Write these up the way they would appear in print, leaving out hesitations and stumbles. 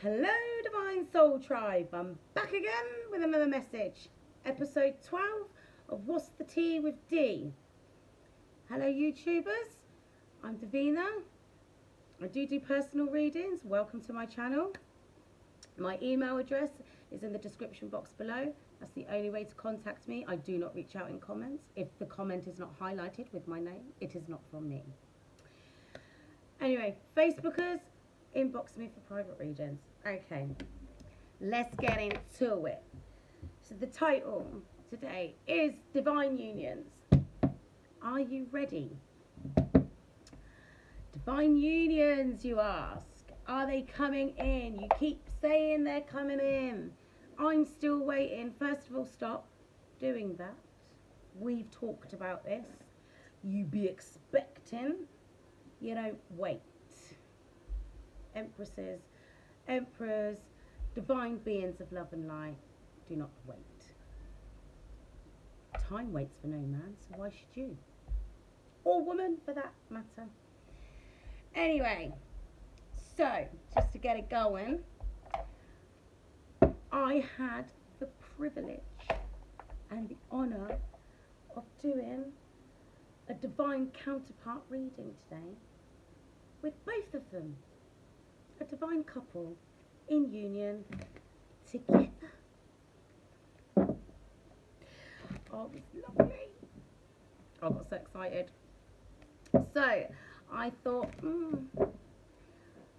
Hello, Divine Soul Tribe. I'm back again with another message. Episode 12 of What's the Tea with D. Hello, YouTubers. I'm Divina. I do personal readings. Welcome to my channel. My email address is in the description box below. That's the only way to contact me. I do not reach out in comments. If the comment is not highlighted with my name, it is not from me. Anyway, Facebookers, inbox me for private readings. Okay, let's get into it. So the title today is Divine Unions. Are you ready? Divine Unions, you ask. Are they coming in? You keep saying they're coming in. I'm still waiting. First of all, stop doing that. We've talked about this. You be expecting. You don't wait. Empresses, emperors, divine beings of love and light, do not wait. Time waits for no man, so why should you? Or woman, for that matter. Anyway, so, just to get it going, I had the privilege and the honour of doing a divine counterpart reading today with both of them. A divine couple in union together. Oh, it was lovely. I got so excited. So I thought,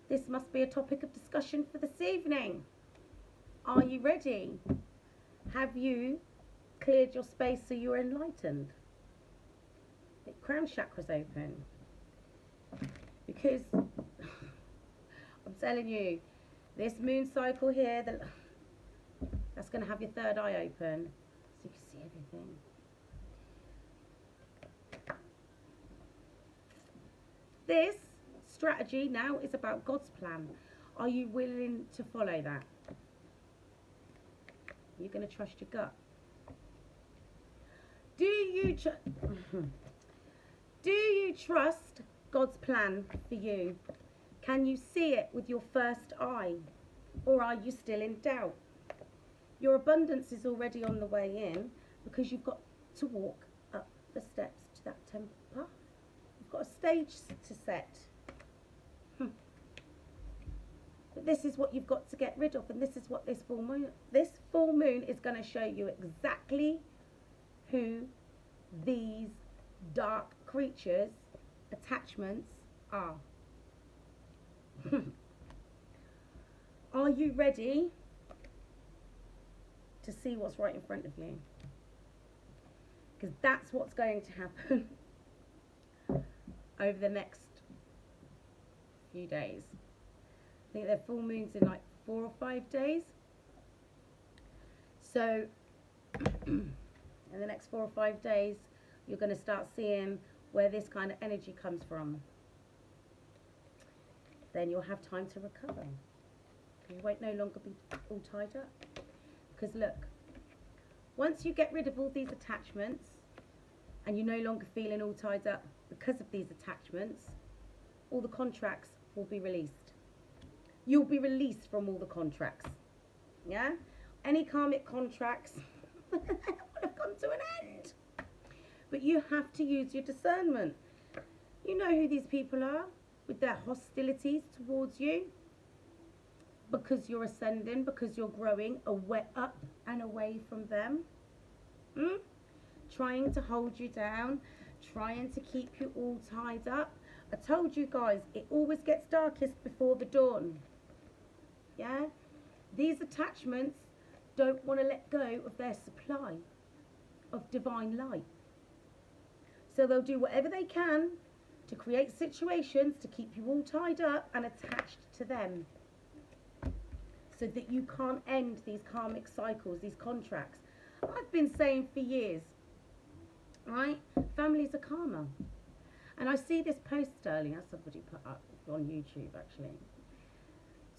this must be a topic of discussion for this evening. Are you ready? Have you cleared your space so you're enlightened? The crown chakra's open. Because I'm telling you, this moon cycle here, that's going to have your third eye open so you can see everything. This strategy now is about God's plan. Are you willing to follow that? You're going to trust your gut. Do you trust God's plan for you? Can you see it with your first eye? Or are you still in doubt? Your abundance is already on the way in because you've got to walk up the steps to that temple path. You've got a stage to set. But this is what you've got to get rid of, and this is what this full moon is going to show you exactly who these dark creatures, attachments are. Are you ready to see what's right in front of you? Because that's what's going to happen over the next few days. I think their full moon's in like 4 or 5 days. So in the next 4 or 5 days, you're going to start seeing where this kind of energy comes from. Then you'll have time to recover. You won't no longer be all tied up. Because look, once you get rid of all these attachments and you're no longer feeling all tied up because of these attachments, all the contracts will be released. You'll be released from all the contracts. Yeah? Any karmic contracts would have come to an end. But you have to use your discernment. You know who these people are with their hostilities towards you. Because you're ascending, because you're growing away, up and away from them. Trying to hold you down, trying to keep you all tied up. I told you guys, it always gets darkest before the dawn. Yeah? These attachments don't want to let go of their supply of divine light. So they'll do whatever they can to create situations to keep you all tied up and attached to them. So that you can't end these karmic cycles, these contracts. I've been saying for years, right? Families are karma. And I see this post earlier, somebody put up on YouTube actually,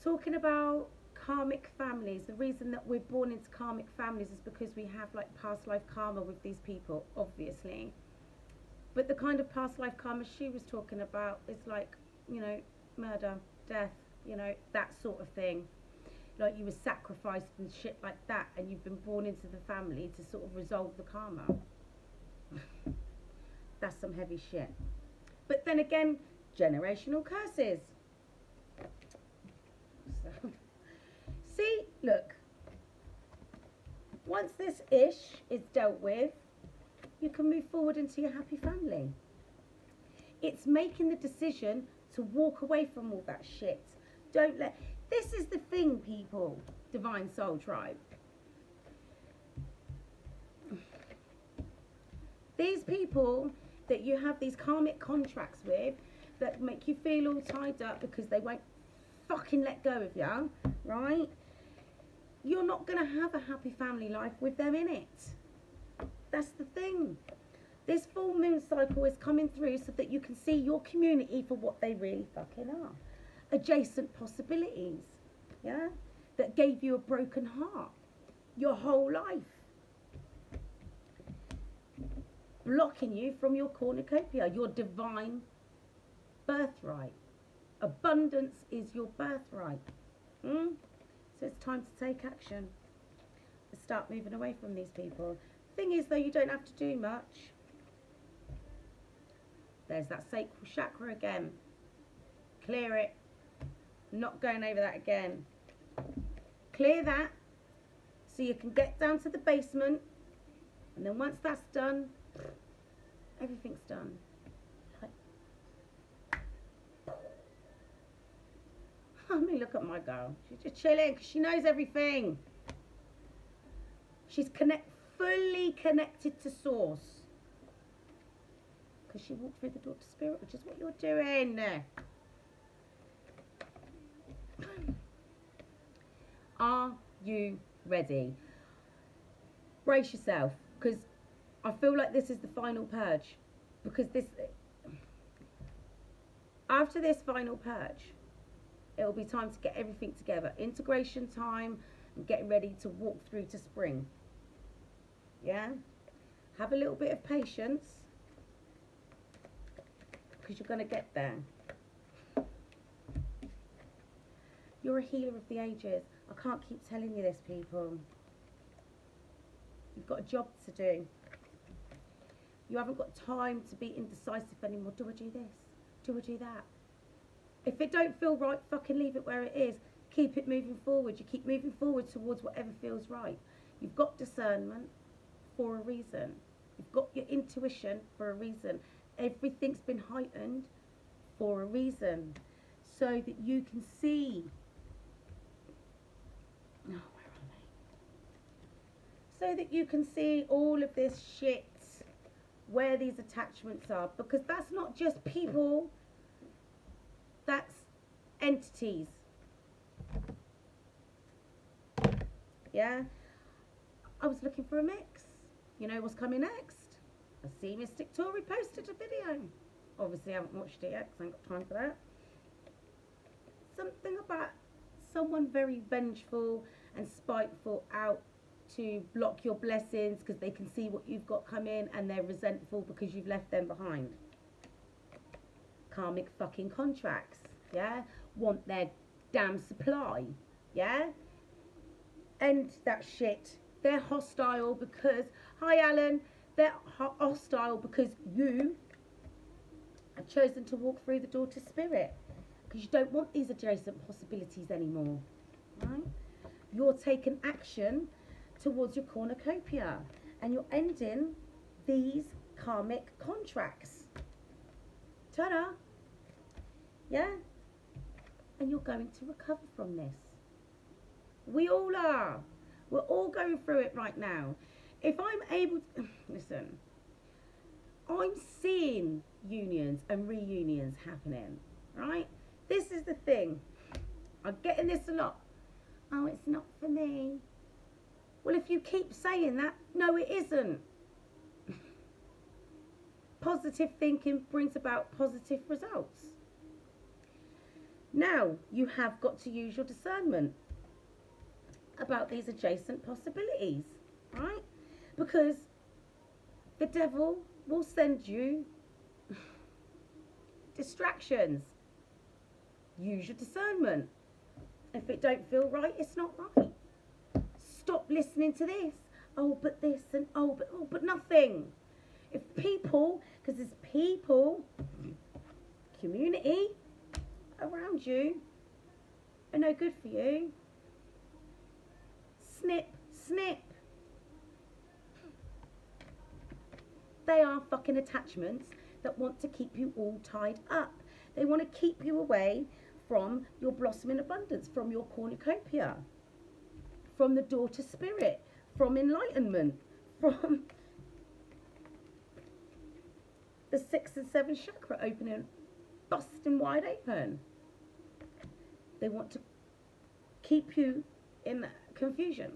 talking about karmic families. The reason that we're born into karmic families is because we have like past life karma with these people, obviously. But the kind of past life karma she was talking about is like, you know, murder, death, you know, that sort of thing. like you were sacrificed and shit like that, and you've been born into the family to sort of resolve the karma. That's some heavy shit. But then again, generational curses. So, see, look, once this ish is dealt with, you can move forward into your happy family. It's making the decision to walk away from all that shit. Don't let... This is the thing, people, Divine Soul Tribe. These people that you have these karmic contracts with that make you feel all tied up because they won't fucking let go of you, right? You're not going to have a happy family life with them in it. That's the thing. This full moon cycle is coming through so that you can see your community for what they really fucking are. Adjacent possibilities, yeah, that gave you a broken heart your whole life, blocking you from your cornucopia, your divine birthright. Abundance is your birthright. So it's time to take action. Start moving away from these people. Thing is, though, you don't have to do much. There's that sacral chakra again. Clear it. Not going over that again. Clear that so you can get down to the basement, and then once that's done, everything's done. I mean, look at my girl. She's just chilling because she knows everything. She's fully connected to source because she walked through the door to spirit, which is what you're doing. Are you ready? Brace yourself, because I feel like this is the final purge. Because after this final purge, it will be time to get everything together. Integration time and getting ready to walk through to spring. Yeah? Have a little bit of patience, because you're going to get there. You're a healer of the ages. I can't keep telling you this, people. You've got a job to do. You haven't got time to be indecisive anymore. Do I do this? Do I do that? If it don't feel right, fucking leave it where it is. Keep it moving forward. You keep moving forward towards whatever feels right. You've got discernment for a reason. You've got your intuition for a reason. Everything's been heightened for a reason. So that you can see... Oh, where are they? So that you can see all of this shit, where these attachments are. Because that's not just people, that's entities. Yeah? I was looking for a mix. You know what's coming next? I see Mystic Tory posted a video. Obviously I haven't watched it yet because I ain't got time for that. Something about someone very vengeful and spiteful out to block your blessings because they can see what you've got coming, and they're resentful because you've left them behind. Karmic fucking contracts, yeah? Want their damn supply, yeah? End that shit. They're hostile because, hi Alan, they're hostile because you have chosen to walk through the door to spirit, because you don't want these adjacent possibilities anymore, right? You're taking action towards your cornucopia, and you're ending these karmic contracts. Ta-da! Yeah? And you're going to recover from this. We all are. We're all going through it right now. If I'm able to... Listen. I'm seeing unions and reunions happening, right? This is the thing. I'm getting this a lot. Oh, it's not for me. Well, if you keep saying that, no, it isn't. Positive thinking brings about positive results. Now, you have got to use your discernment about these adjacent possibilities, right? Because the devil will send you distractions. Use your discernment. If it don't feel right, it's not right. Stop listening to this. Oh, but this and oh, but nothing. If people, because there's people, community around you are no good for you. Snip, snip. They are fucking attachments that want to keep you all tied up. They want to keep you away from your blossoming abundance, from your cornucopia, from the door to spirit, from enlightenment, from the 6th and 7th chakra opening, busting wide open. They want to keep you in confusion.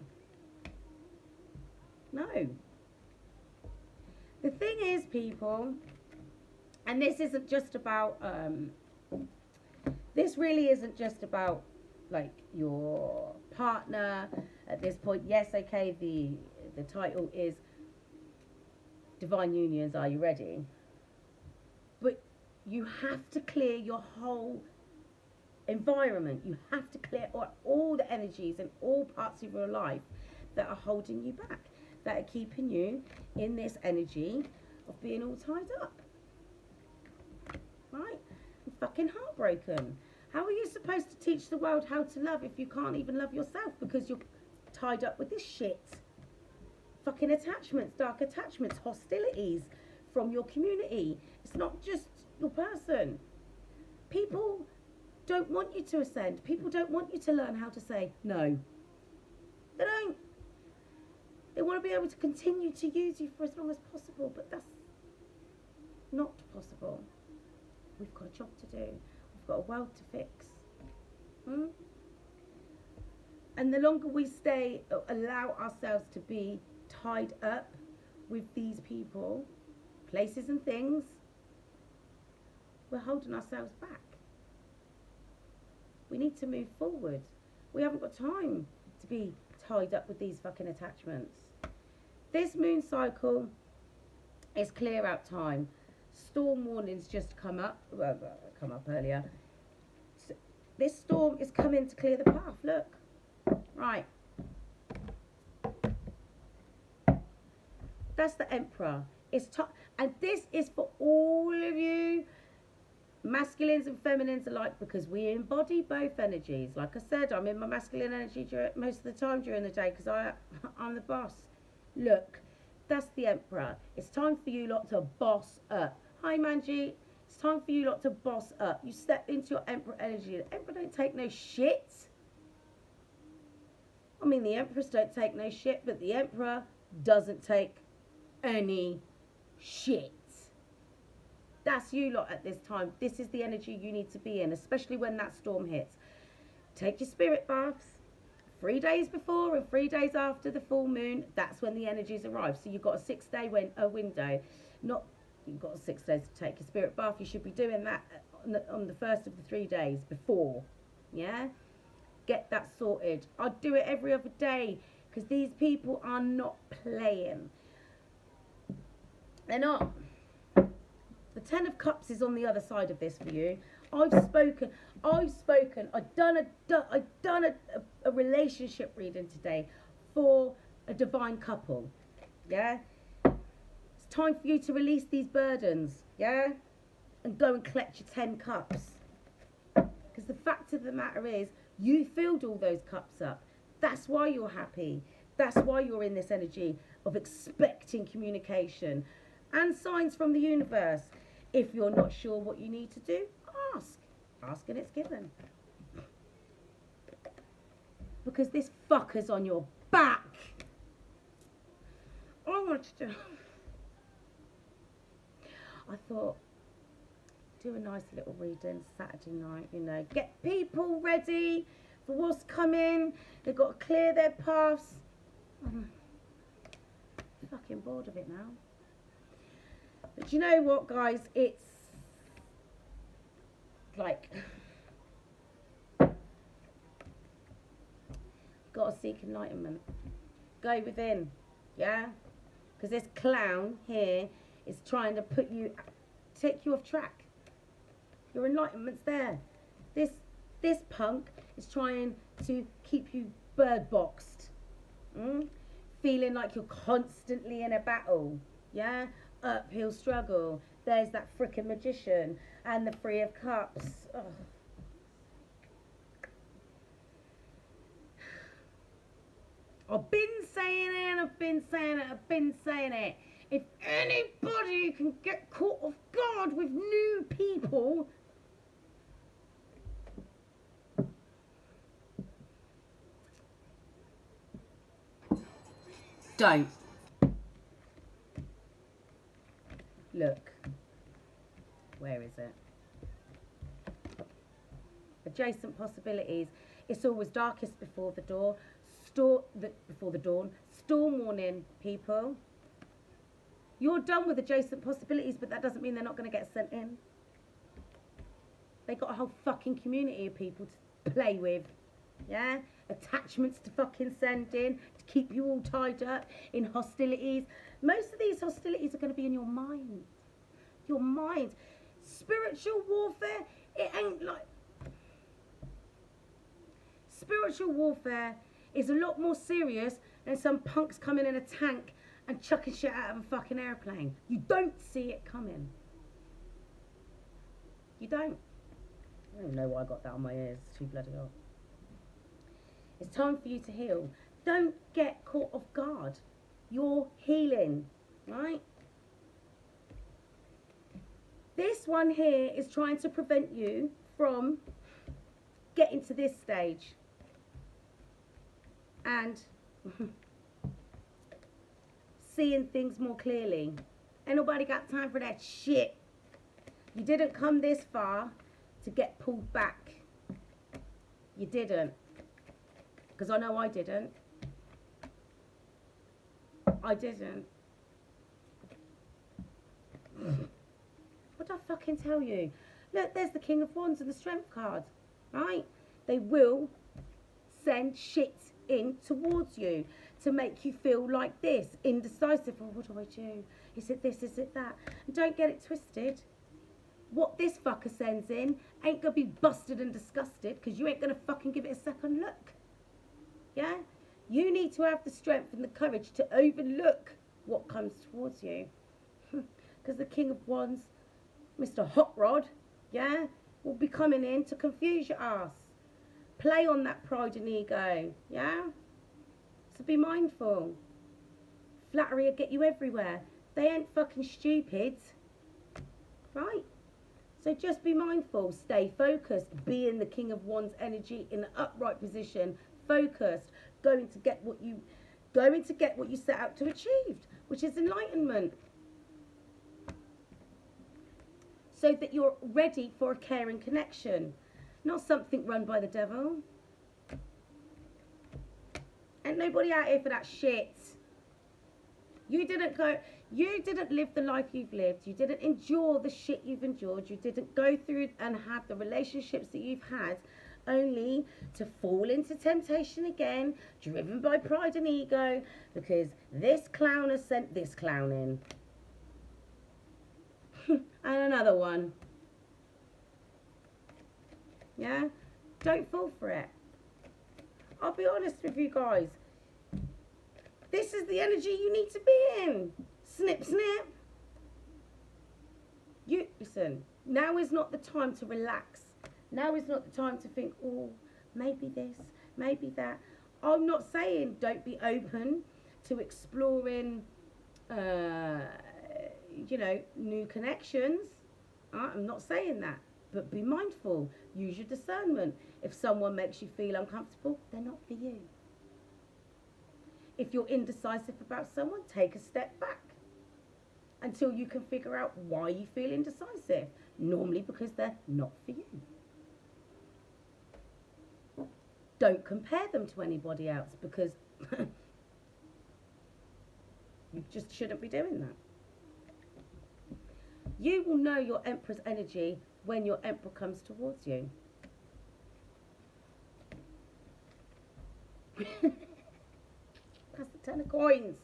No. The thing is, people, and this isn't just about, this really isn't just about, like, your partner at this point. Yes, okay, the title is Divine Unions, Are You Ready? But you have to clear your whole environment. You have to clear all the energies in all parts of your life that are holding you back, that are keeping you in this energy of being all tied up. Right? I'm fucking heartbroken. How are you supposed to teach the world how to love if you can't even love yourself because you're tied up with this shit? Fucking attachments, dark attachments, hostilities from your community. It's not just your person. People don't want you to ascend. People don't want you to learn how to say no. They don't. They want to be able to continue to use you for as long as possible, but that's not possible. We've got a job to do. We've got a world to fix. And the longer we stay, allow ourselves to be tied up with these people, places and things, we're holding ourselves back. We need to move forward. We haven't got time to be tied up with these fucking attachments. This moon cycle is clear out time. Storm warnings just come up. Well, come up earlier. So this storm is coming to clear the path. Look. Right. That's the Emperor. It's and this is for all of you masculines and feminines alike, because we embody both energies. Like I said, I'm in my masculine energy most of the time during the day because I'm the boss. Look, that's the Emperor. It's time for you lot to boss up. Hi, Manji. It's time for you lot to boss up. You step into your Emperor energy. The Emperor don't take no shit. I mean, the Empress don't take no shit, but the Emperor doesn't take any shit. That's you lot at this time. This is the energy you need to be in, especially when that storm hits. Take your spirit baths 3 days before and 3 days after the full moon. That's when the energies arrive. So you've got a 6-day window. You've got 6 days to take your spirit bath. You should be doing that on the first of the 3 days before. Yeah? Get that sorted. I'd do it every other day because these people are not playing. They're not. The 10 of Cups is on the other side of this for you. I've spoken. I've done a relationship reading today for a divine couple. Yeah? It's time for you to release these burdens. Yeah? And go and collect your 10 cups. Because the fact of the matter is, you filled all those cups up. That's why you're happy. That's why you're in this energy of expecting communication and signs from the universe. If you're not sure what you need to do, ask. Ask and it's given. Because this fucker's on your back. I thought, do a nice little reading Saturday night, you know. Get people ready for what's coming. They've got to clear their paths. I'm fucking bored of it now. But you know what, guys? It's like, got to seek enlightenment. Go within, yeah? Because this clown here is trying to take you off track. Your enlightenment's there. This this punk is trying to keep you bird boxed. Feeling like you're constantly in a battle. Yeah? Uphill struggle. There's that frickin' magician and the Three of Cups. Ugh. I've been saying it and I've been saying it, I've been saying it. If anybody can get caught off guard with new people, don't. Look. Where is it? Adjacent possibilities. It's always darkest before the door. Before the dawn. Storm warning, people. You're done with adjacent possibilities, but that doesn't mean they're not going to get sent in. They got a whole fucking community of people to play with. Yeah? Attachments to fucking send in, to keep you all tied up in hostilities. Most of these hostilities are going to be in your mind. Your mind. Spiritual warfare, it ain't like... Spiritual warfare is a lot more serious than some punks coming in a tank and chucking shit out of a fucking airplane. You don't see it coming. You don't. I don't know why I got that on my ears. It's too bloody hot. It's time for you to heal. Don't get caught off guard. You're healing, right? This one here is trying to prevent you from getting to this stage. And seeing things more clearly. Ain't nobody got time for that shit. You didn't come this far to get pulled back. You didn't. Because I know I didn't. I didn't. What did I fucking tell you? Look, there's the King of Wands and the Strength card. Right? They will send shit in towards you to make you feel like this, indecisive. Oh, what do I do? Is it this? Is it that? And don't get it twisted. What this fucker sends in ain't gonna be busted and disgusted because you ain't gonna fucking give it a second look. Yeah? You need to have the strength and the courage to overlook what comes towards you. Because the King of Wands, Mr. Hot Rod, yeah, will be coming in to confuse your ass. Play on that pride and ego, yeah? So be mindful. Flattery will get you everywhere. They ain't fucking stupid, right? So just be mindful. Stay focused. Be in the King of Wands energy in an upright position. Focused. Going to get what you set out to achieve, which is enlightenment. So that you're ready for a caring connection. Not something run by the devil. Ain't nobody out here for that shit. You didn't live the life you've lived. You didn't endure the shit you've endured. You didn't go through and have the relationships that you've had only to fall into temptation again, driven by pride and ego, because this clown has sent this clown in. And another one. Yeah? Don't fall for it. I'll be honest with you guys. This is the energy you need to be in. Snip, snip. Listen, now is not the time to relax. Now is not the time to think, oh, maybe this, maybe that. I'm not saying don't be open to exploring, new connections. I'm not saying that. But be mindful. Use your discernment. If someone makes you feel uncomfortable, they're not for you. If you're indecisive about someone, take a step back until you can figure out why you feel indecisive. Normally because they're not for you. Don't compare them to anybody else because you just shouldn't be doing that. You will know your Emperor's energy when your Emperor comes towards you. That's the 10 of coins.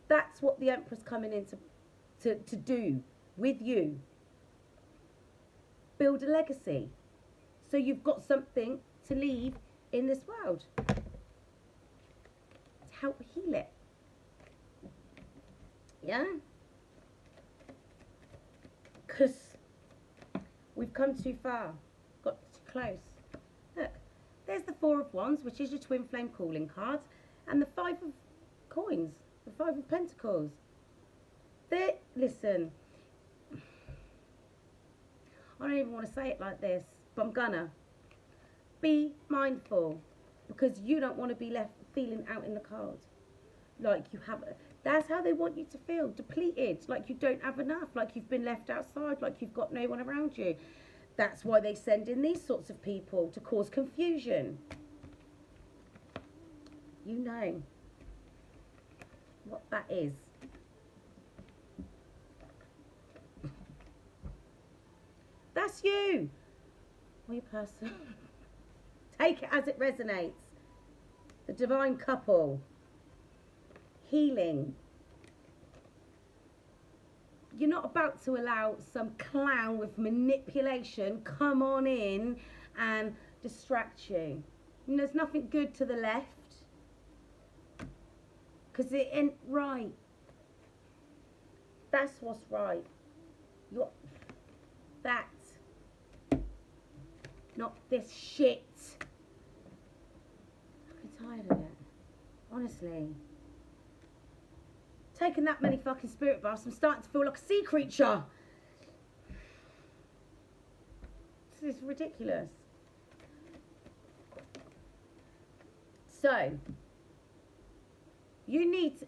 That's what the Emperor's coming in to do with you. Build a legacy. So you've got something to leave in this world to help heal it. Yeah? Because we've come too far, got too close. Look, there's the Four of Wands, which is your twin flame calling card, and the Five of Coins, the Five of Pentacles. Listen, I don't even want to say it like this, but I'm gonna. Be mindful, because you don't want to be left feeling out in the cold. Like you have, that's how they want you to feel, depleted, like you don't have enough, like you've been left outside, like you've got no one around you. That's why they send in these sorts of people, to cause confusion. You know what that is. That's you, or your person. Take it as it resonates. The divine couple. Healing. You're not about to allow some clown with manipulation come on in and distract you. And there's nothing good to the left, because it ain't right. That's what's right. You're that. Not this shit. I'm tired of it. Honestly. Taking that many fucking spirit baths, I'm starting to feel like a sea creature. This is ridiculous. So, you need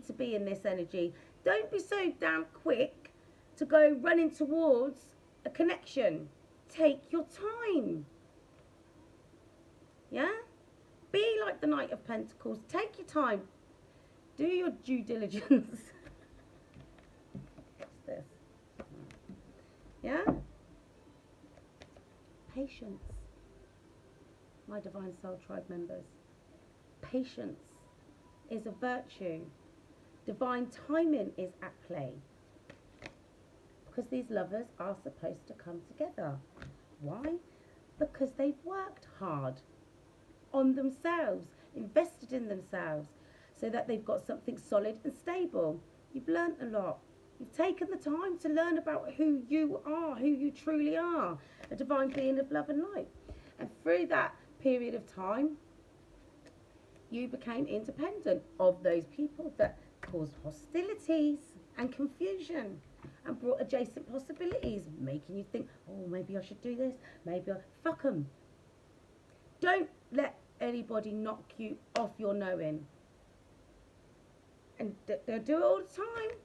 to be in this energy. Don't be so damn quick to go running towards a connection. Take your time. Yeah? Be like the Knight of Pentacles. Take your time. Do your due diligence. What's this? Yeah? Patience. My Divine Soul Tribe members. Patience is a virtue. Divine timing is at play. Because these lovers are supposed to come together. Why? Because they've worked hard on themselves, invested in themselves, so that they've got something solid and stable. You've learnt a lot. You've taken the time to learn about who you are, who you truly are, a divine being of love and light. And through that period of time, you became independent of those people that caused hostilities and confusion and brought adjacent possibilities, making you think, oh, maybe I should do this, maybe fuck them. Don't let anybody knock you off your knowing. And they'll do it all the time.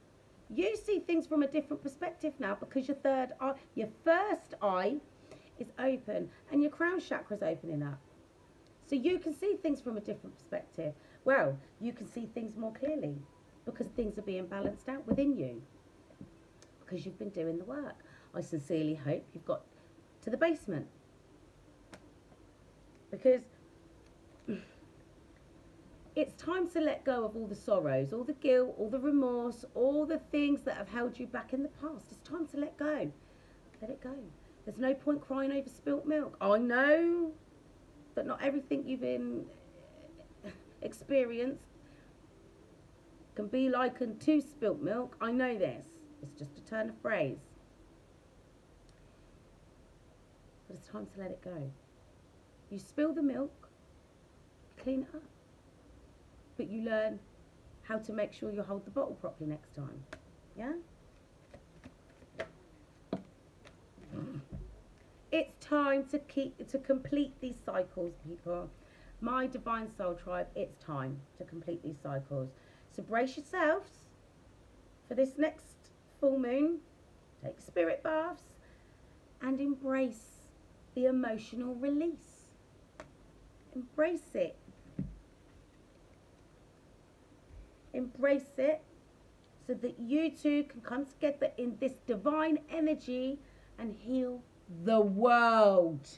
You see things from a different perspective now, because your first eye is open and your crown chakra is opening up. So you can see things from a different perspective. Well, you can see things more clearly because things are being balanced out within you, because you've been doing the work. I sincerely hope you've got to the basement, because it's time to let go of all the sorrows, all the guilt, all the remorse, all the things that have held you back in the past. It's time to let go. Let it go. There's no point crying over spilt milk. I know that not everything you've experienced can be likened to spilt milk. I know this. It's just a turn of phrase. But it's time to let it go. You spill the milk, clean it up. But you learn how to make sure you hold the bottle properly next time. Yeah? It's time to complete these cycles, people. My Divine Soul Tribe, it's time to complete these cycles. So brace yourselves for this next full moon. Take spirit baths and embrace the emotional release. Embrace it. Embrace it so that you two can come together in this divine energy and heal the world.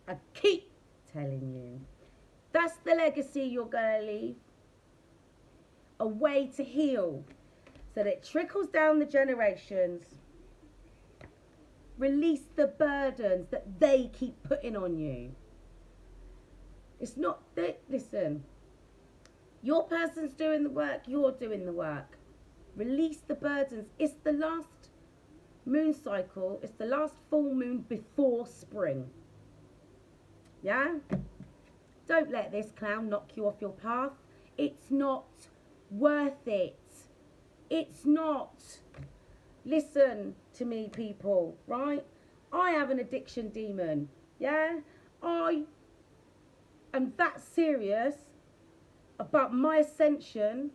I keep telling you. That's the legacy you're going to leave. A way to heal so that it trickles down the generations. Release the burdens that they keep putting on you. It's not that, listen, your person's doing the work, you're doing the work. Release the burdens. It's the last moon cycle, it's the last full moon before spring. Yeah? Don't let this clown knock you off your path. It's not worth it. It's not. Listen to me, people, right? I have an addiction demon. Yeah? I am that serious about my ascension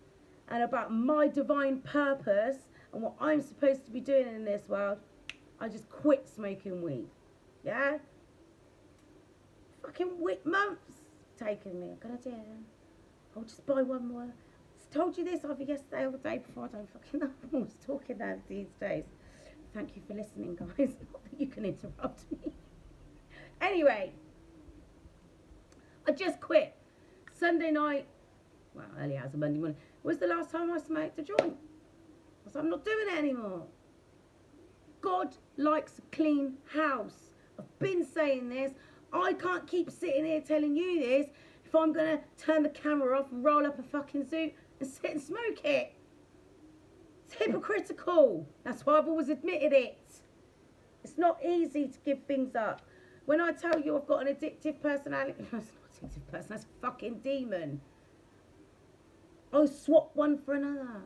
and about my divine purpose and what I'm supposed to be doing in this world. I just quit smoking weed. Yeah? Fucking months taking me. I'm gonna do it. I'll just buy one more. I told you this either yesterday or the day before. I don't fucking know. I was talking that these days. Thank you for listening, guys. Not that you can interrupt me. Anyway, I just quit. Sunday night, well, early hours of Monday morning, was the last time I smoked a joint. So I'm not doing it anymore. God likes a clean house. I've been saying this. I can't keep sitting here telling you this if I'm going to turn the camera off and roll up a fucking zoot and sit and smoke it. It's hypocritical. That's why I've always admitted it. It's not easy to give things up. When I tell you I've got an addictive personality, that's not addictive person, that's a fucking demon. I swap one for another.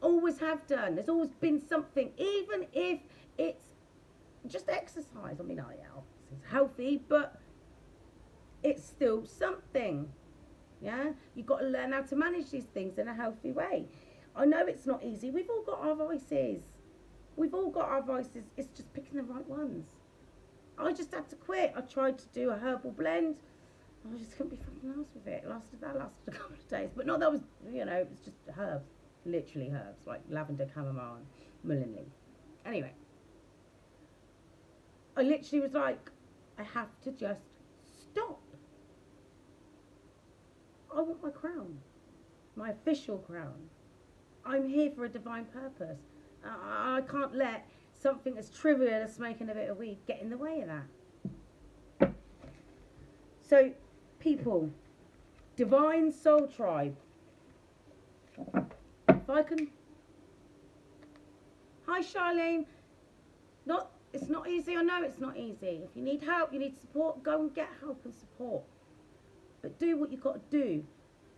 Always have done. There's always been something, even if it's just exercise. I mean, it's healthy, but it's still something. Yeah, you've got to learn how to manage these things in a healthy way. I know it's not easy. We've all got our vices. We've all got our vices. It's just picking the right ones. I just had to quit. I tried to do a herbal blend. I just couldn't be fucking arsed with it. It lasted a couple of days. But not that was, it was just herbs. Literally herbs, like lavender, chamomile, and mullein leaf. Anyway, I literally was like, I have to just stop. I want my crown. My official crown. I'm here for a divine purpose. I can't let something as trivial as smoking a bit of weed get in the way of that. So, people, Divine Soul Tribe. If I can... Hi, Charlene. It's not easy. I know it's not easy. If you need help, you need support, go and get help and support. But do what you've got to do.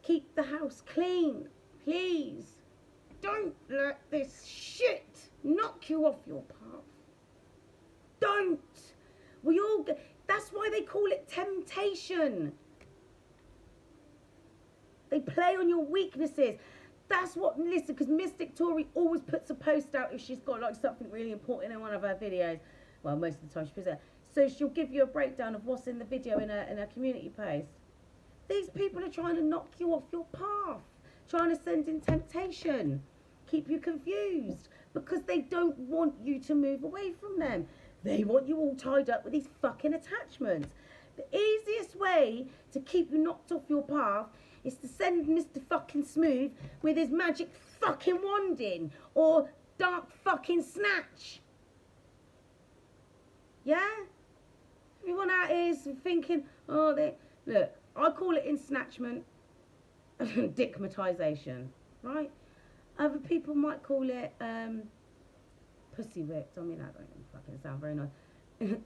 Keep the house clean, please. Don't let this shit knock you off your path. Don't. We all get... That's why they call it temptation. They play on your weaknesses. That's what, listen, because Mystic Tory always puts a post out if she's got like something really important in one of her videos. Well, most of the time she puts it. So she'll give you a breakdown of what's in the video in a community post. These people are trying to knock you off your path, trying to send in temptation, keep you confused, because they don't want you to move away from them. They want you all tied up with these fucking attachments. The easiest way to keep you knocked off your path is to send Mr. fucking Smooth with his magic fucking wand in, or dark fucking snatch. Yeah? Everyone out here is thinking, oh, look, I call it ensnatchment, dickmatization, right? Other people might call it pussy whipped. I mean, that don't fucking sound very nice.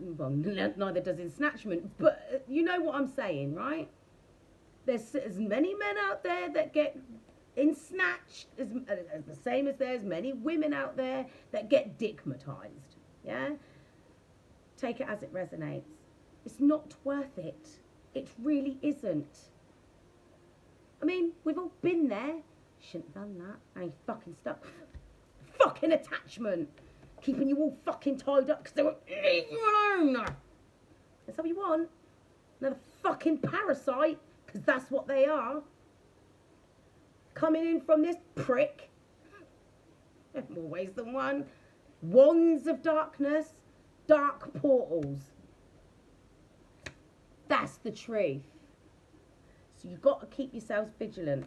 Well, neither does ensnatchment, but you know what I'm saying, right? There's as many men out there that get ensnatched as the same as there's many women out there that get dickmatized. Yeah? Take it as it resonates. It's not worth it. It really isn't. I mean, we've all been there. Shouldn't have done that. I ain't fucking stuck. Fucking attachment. Keeping you all fucking tied up because they won't leave you alone. That's what you want. Another fucking parasite, because that's what they are. Coming in from this prick. More ways than one. Wands of darkness. Dark portals. That's the truth. So you've got to keep yourselves vigilant.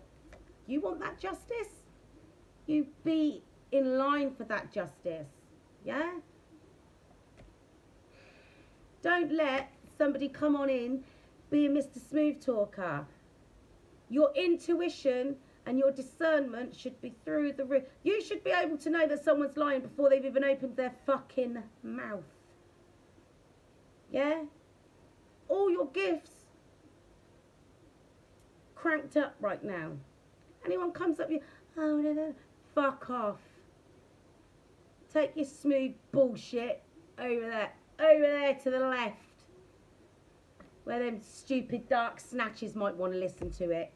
You want that justice? You be in line for that justice. Yeah? Don't let somebody come on in, be a Mr. Smooth Talker. Your intuition and your discernment should be through the roof. You should be able to know that someone's lying before they've even opened their fucking mouth. Yeah? All your gifts cranked up right now. Anyone comes up, you, oh no, fuck off. Take your smooth bullshit over there to the left, where them stupid dark snatches might want to listen to it.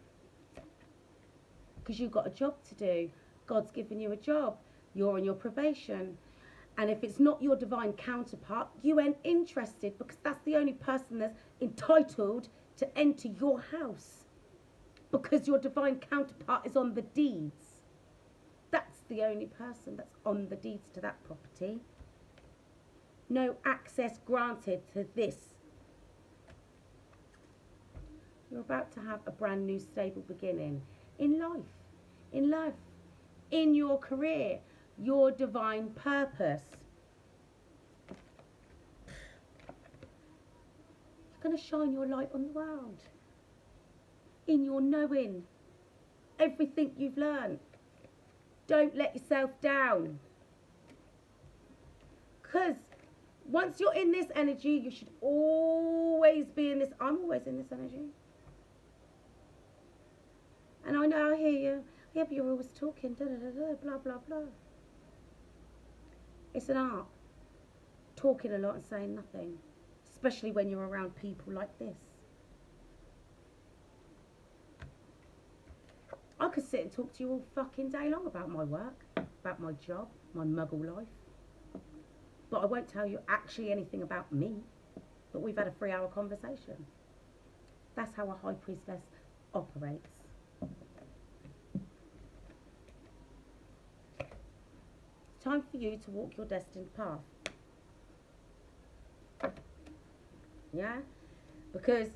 Because you've got a job to do. God's given you a job. You're on your probation. And if it's not your divine counterpart, you ain't interested, because that's the only person that's entitled to enter your house. Because your divine counterpart is on the deeds. That's the only person that's on the deeds to that property. No access granted to this. You're about to have a brand new stable beginning in life, in your career, your divine purpose. You're going to shine your light on the world. In your knowing, everything you've learned. Don't let yourself down. Because once you're in this energy, you should always be in this. I'm always in this energy. And I know, I hear you. Yeah, but you're always talking, da da da da, blah blah blah. It's an art. Talking a lot and saying nothing. Especially when you're around people like this. I could sit and talk to you all fucking day long about my work, about my job, my muggle life. But I won't tell you actually anything about me. But we've had a 3-hour conversation. That's how a high priestess operates. It's time for you to walk your destined path. Yeah? Because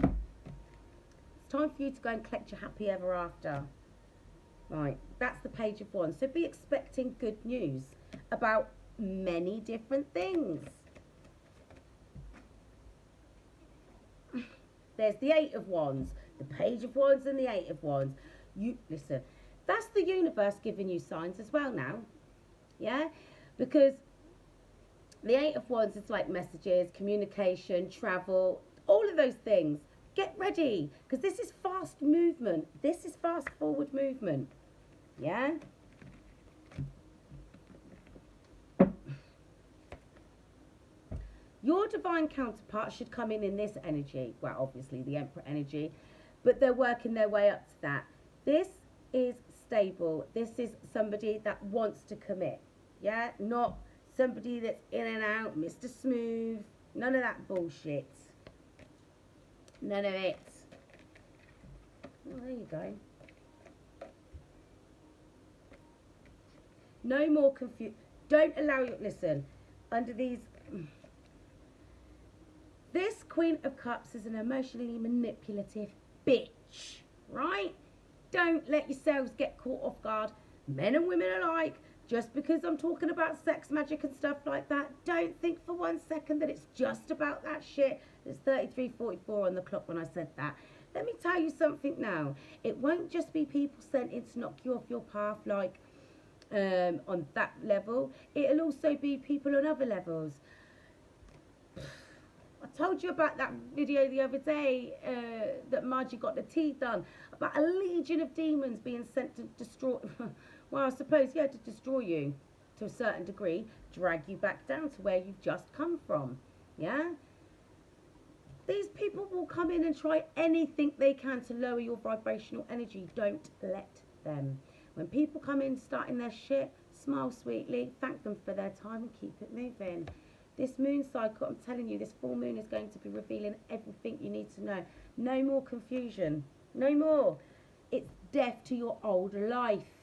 it's time for you to go and collect your happy ever after. Right, that's the Page of Wands. So be expecting good news about many different things. There's the 8 of Wands, the Page of Wands and the 8 of Wands. You listen, that's the universe giving you signs as well now. Yeah? Because the 8 of Wands is like messages, communication, travel, all of those things. Get ready, because this is fast movement. This is fast forward movement. Yeah? Your divine counterpart should come in this energy. Well, obviously the Emperor energy, but they're working their way up to that. This is stable. This is somebody that wants to commit. Yeah? Not somebody that's in and out, Mr. Smooth. None of that bullshit. None of it. Oh, there you go. No more confusion. Don't allow your... Listen, under these... This Queen of Cups is an emotionally manipulative bitch, right? Don't let yourselves get caught off guard. Men and women alike. Just because I'm talking about sex, magic and stuff like that, don't think for 1 second that it's just about that shit. It's 33:44 on the clock when I said that. Let me tell you something now. It won't just be people sent in to knock you off your path like on that level. It'll also be people on other levels. I told you about that video the other day that Margie got the tea done about a legion of demons being sent to destroy... Well, I suppose, yeah, to destroy you to a certain degree, drag you back down to where you've just come from, yeah? These people will come in and try anything they can to lower your vibrational energy. Don't let them. When people come in starting their shit, smile sweetly, thank them for their time and keep it moving. This moon cycle, I'm telling you, this full moon is going to be revealing everything you need to know. No more confusion. No more. It's death to your old life.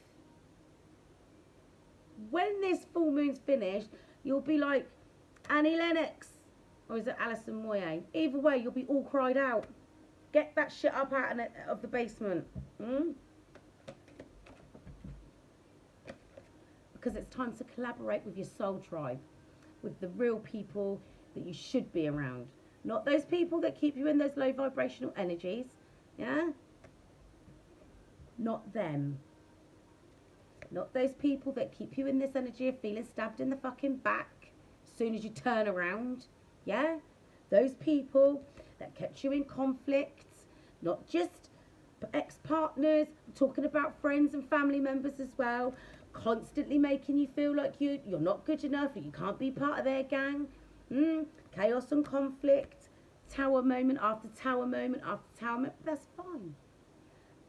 When this full moon's finished, you'll be like Annie Lennox, or is it Alison Moyet? Either way, you'll be all cried out. Get that shit up out of the basement. Because it's time to collaborate with your soul tribe, with the real people that you should be around. Not those people that keep you in those low vibrational energies. Yeah? Not them. Not those people that keep you in this energy of feeling stabbed in the fucking back as soon as you turn around. Yeah? Those people that kept you in conflict, not just ex-partners, I'm talking about friends and family members as well, constantly making you feel like you're not good enough, or you can't be part of their gang. Chaos and conflict, tower moment after tower moment after tower moment. That's fine,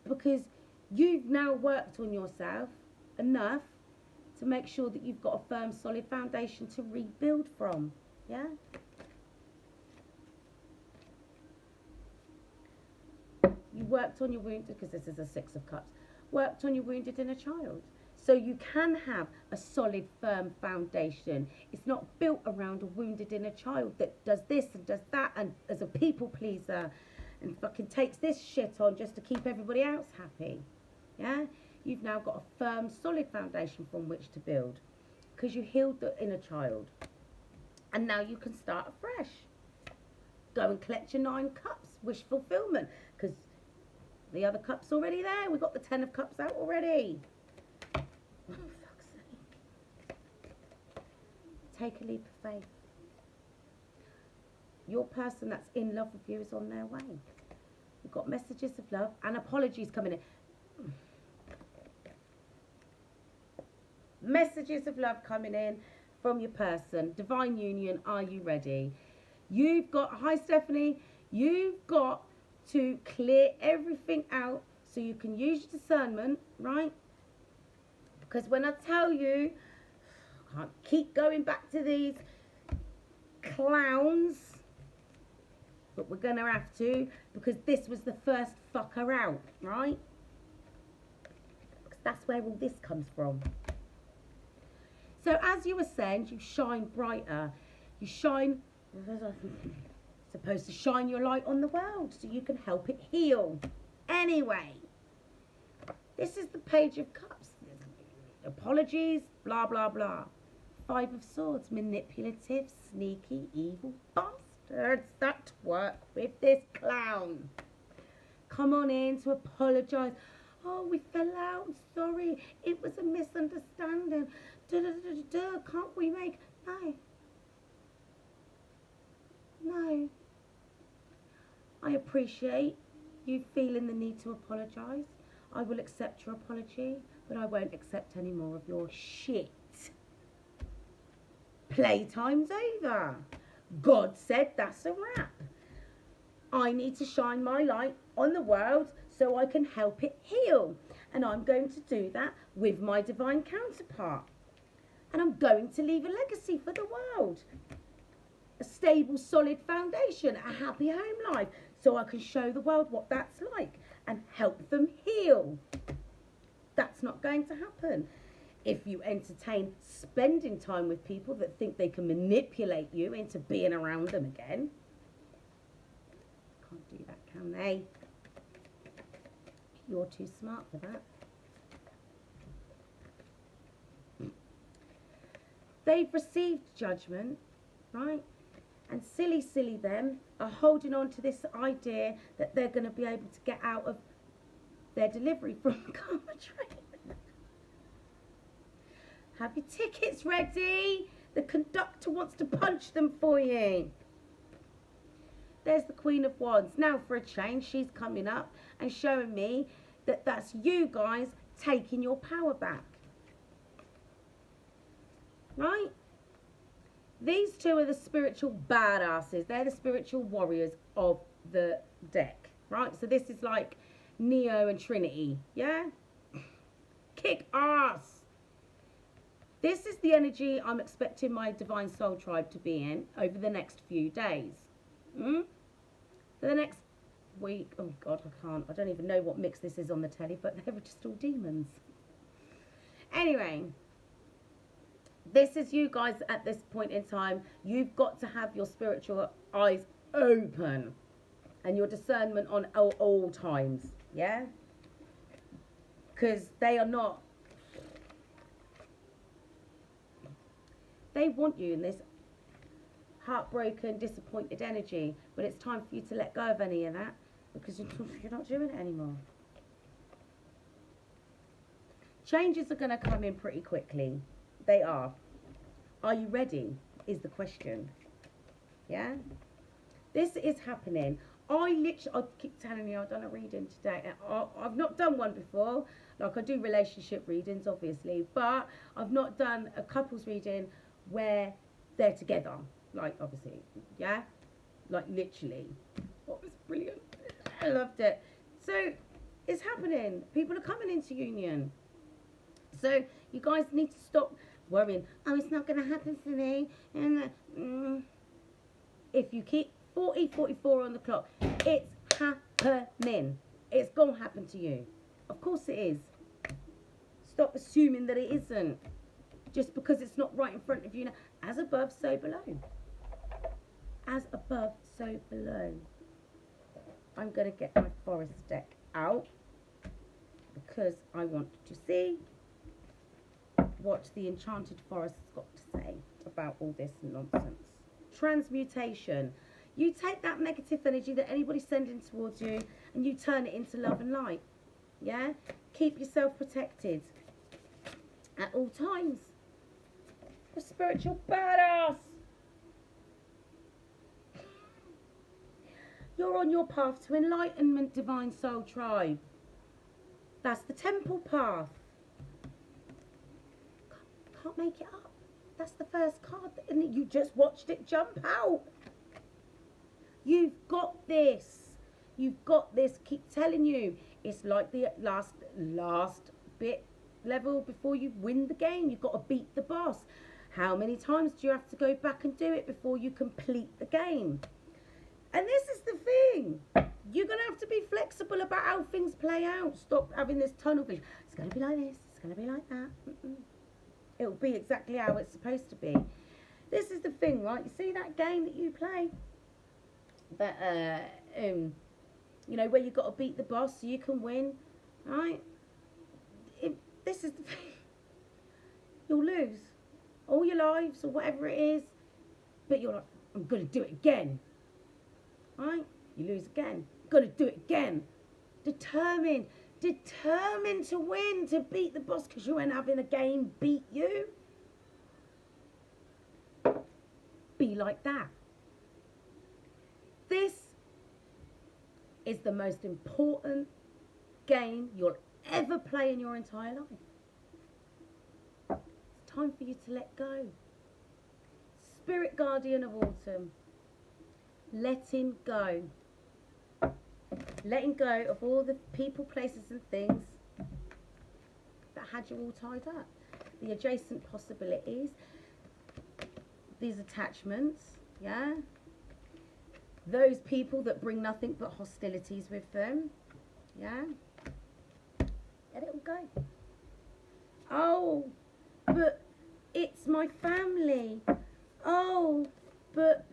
because you've now worked on yourself enough to make sure that you've got a firm, solid foundation to rebuild from. Yeah? You worked on your wounded, because this is a Six of Cups, worked on your wounded inner child. So you can have a solid, firm foundation. It's not built around a wounded inner child that does this and does that and as a people pleaser and fucking takes this shit on just to keep everybody else happy. Yeah? You've now got a firm, solid foundation from which to build, because you healed the inner child. And now you can start afresh. Go and collect your 9 cups, wish fulfillment, because the other cup's already there. We've got the 10 of cups out already. Oh, fuck's sake. Take a leap of faith. Your person that's in love with you is on their way. We've got messages of love and apologies coming in. Messages of love coming in from your person. Divine union, are you ready? You've got, hi Stephanie, you've got to clear everything out so you can use your discernment, right? Because when I tell you, I can't keep going back to these clowns, but we're going to have to, because this was the first fucker out, right? Because that's where all this comes from. So as you ascend, you shine brighter. You shine, supposed to shine your light on the world so you can help it heal. Anyway, this is the Page of Cups. Apologies, blah, blah, blah. 5 of Swords, manipulative, sneaky, evil bastards that work with this clown. Come on in to apologise. Oh, we fell out, sorry, it was a misunderstanding. Can't we make... No. I appreciate you feeling the need to apologise. I will accept your apology, but I won't accept any more of your shit. Playtime's over. God said that's a wrap. I need to shine my light on the world so I can help it heal. And I'm going to do that with my divine counterpart. And I'm going to leave a legacy for the world. A stable, solid foundation, a happy home life, so I can show the world what that's like and help them heal. That's not going to happen if you entertain spending time with people that think they can manipulate you into being around them again. Can't do that, can they? You're too smart for that. They've received judgment, right? And silly them are holding on to this idea that they're going to be able to get out of their delivery from the karma train. Have your tickets ready. The conductor wants to punch them for you. There's the Queen of Wands. Now for a change, she's coming up and showing me that that's you guys taking your power back. Right? These two are the spiritual badasses. They're the spiritual warriors of the deck, right? So this is like Neo and Trinity, yeah? Kick ass. This is the energy I'm expecting my Divine Soul Tribe to be in over the next few days. For the next week, oh God, I don't even know what mix this is on the telly, but they were just all demons. Anyway. This is you guys at this point in time. You've got to have your spiritual eyes open and your discernment on all times, yeah? Because they are not... They want you in this heartbroken, disappointed energy, but it's time for you to let go of any of that because you're not doing it anymore. Changes are going to come in pretty quickly. They are. Are you ready is the question. Yeah? This is happening. I keep telling you, I've done a reading today. I've not done one before. Like, I do relationship readings, obviously, but I've not done a couples reading where they're together. Like, obviously, yeah? Like, literally. Oh, it was brilliant. I loved it. So, it's happening. People are coming into union. So, you guys need to stop worrying. Oh, it's not going to happen for me. And if you keep 44 on the clock, it's happening. It's going to happen to you. Of course it is. Stop assuming that it isn't. Just because it's not right in front of you now. As above, so below. As above, so below. I'm going to get my forest deck out because I want to see what the Enchanted Forest's got to say about all this nonsense. Transmutation. You take that negative energy that anybody's sending towards you and you turn it into love and light. Yeah? Keep yourself protected at all times. You're a spiritual badass. You're on your path to enlightenment, divine soul tribe. That's the temple path. Can't make it up. That's the first card, isn't it? You just watched it jump out. You've got this. You've got this. Keep telling you. It's like the last bit level before you win the game. You've got to beat the boss. How many times do you have to go back and do it before you complete the game? And this is the thing. You're going to have to be flexible about how things play out. Stop having this tunnel vision. It's going to be like this. It's going to be like that. It'll be exactly how it's supposed to be. This is the thing, right? You see that game that you play? That, you know, where you've got to beat the boss so you can win, right? This is the thing. You'll lose all your lives or whatever it is, but you're like, I'm going to do it again. Right? You lose again. Got to do it again. Determined to win, to beat the boss, because you ain't having a game beat you. Be like that. This is the most important game you'll ever play in your entire life. It's time for you to let go. Spirit guardian of autumn. Letting go. Letting go of all the people, places and things that had you all tied up. The adjacent possibilities. These attachments, yeah? Those people that bring nothing but hostilities with them, yeah? Let it all go. Oh, but it's my family. Oh, but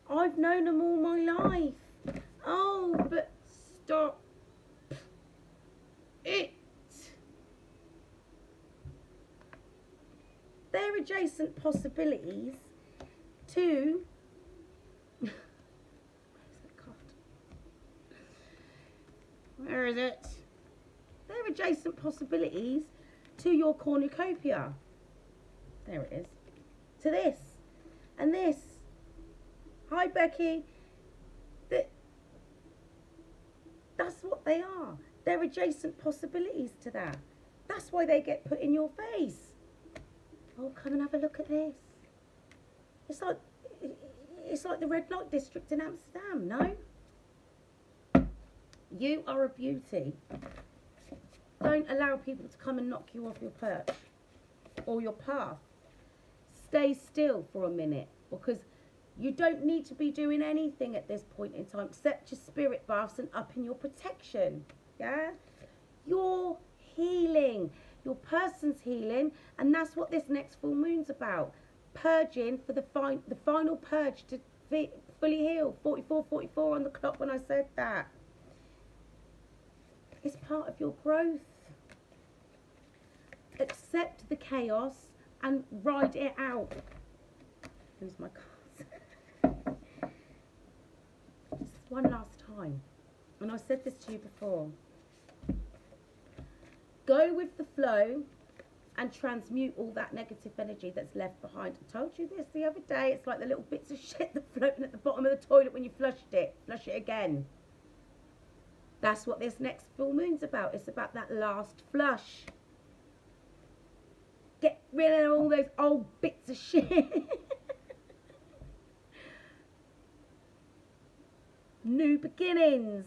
I've known them all my life. Oh, but stop it. They're adjacent possibilities to... Where's that card? Where is it? They're adjacent possibilities to your cornucopia. There it is. To this. And this. Hi, Becky. That's what they are. They're adjacent possibilities to that. That's why they get put in your face. Oh, come and have a look at this. It's like the red light district in Amsterdam, no? You are a beauty. Don't allow people to come and knock you off your perch or your path. Stay still for a minute, because you don't need to be doing anything at this point in time except your spirit baths and upping your protection. Yeah? You're healing. Your person's healing, and that's what this next full moon's about. Purging for the final purge to fully heal. 44 on the clock when I said that. It's part of your growth. Accept the chaos and ride it out. Lose my cards. time. And I said this to you before. Go with the flow and transmute all that negative energy that's left behind. I told you this the other day. It's like the little bits of shit that floating at the bottom of the toilet when you flushed it. Flush it again. That's what this next full moon's about. It's about that last flush. Get rid of all those old bits of shit. New beginnings.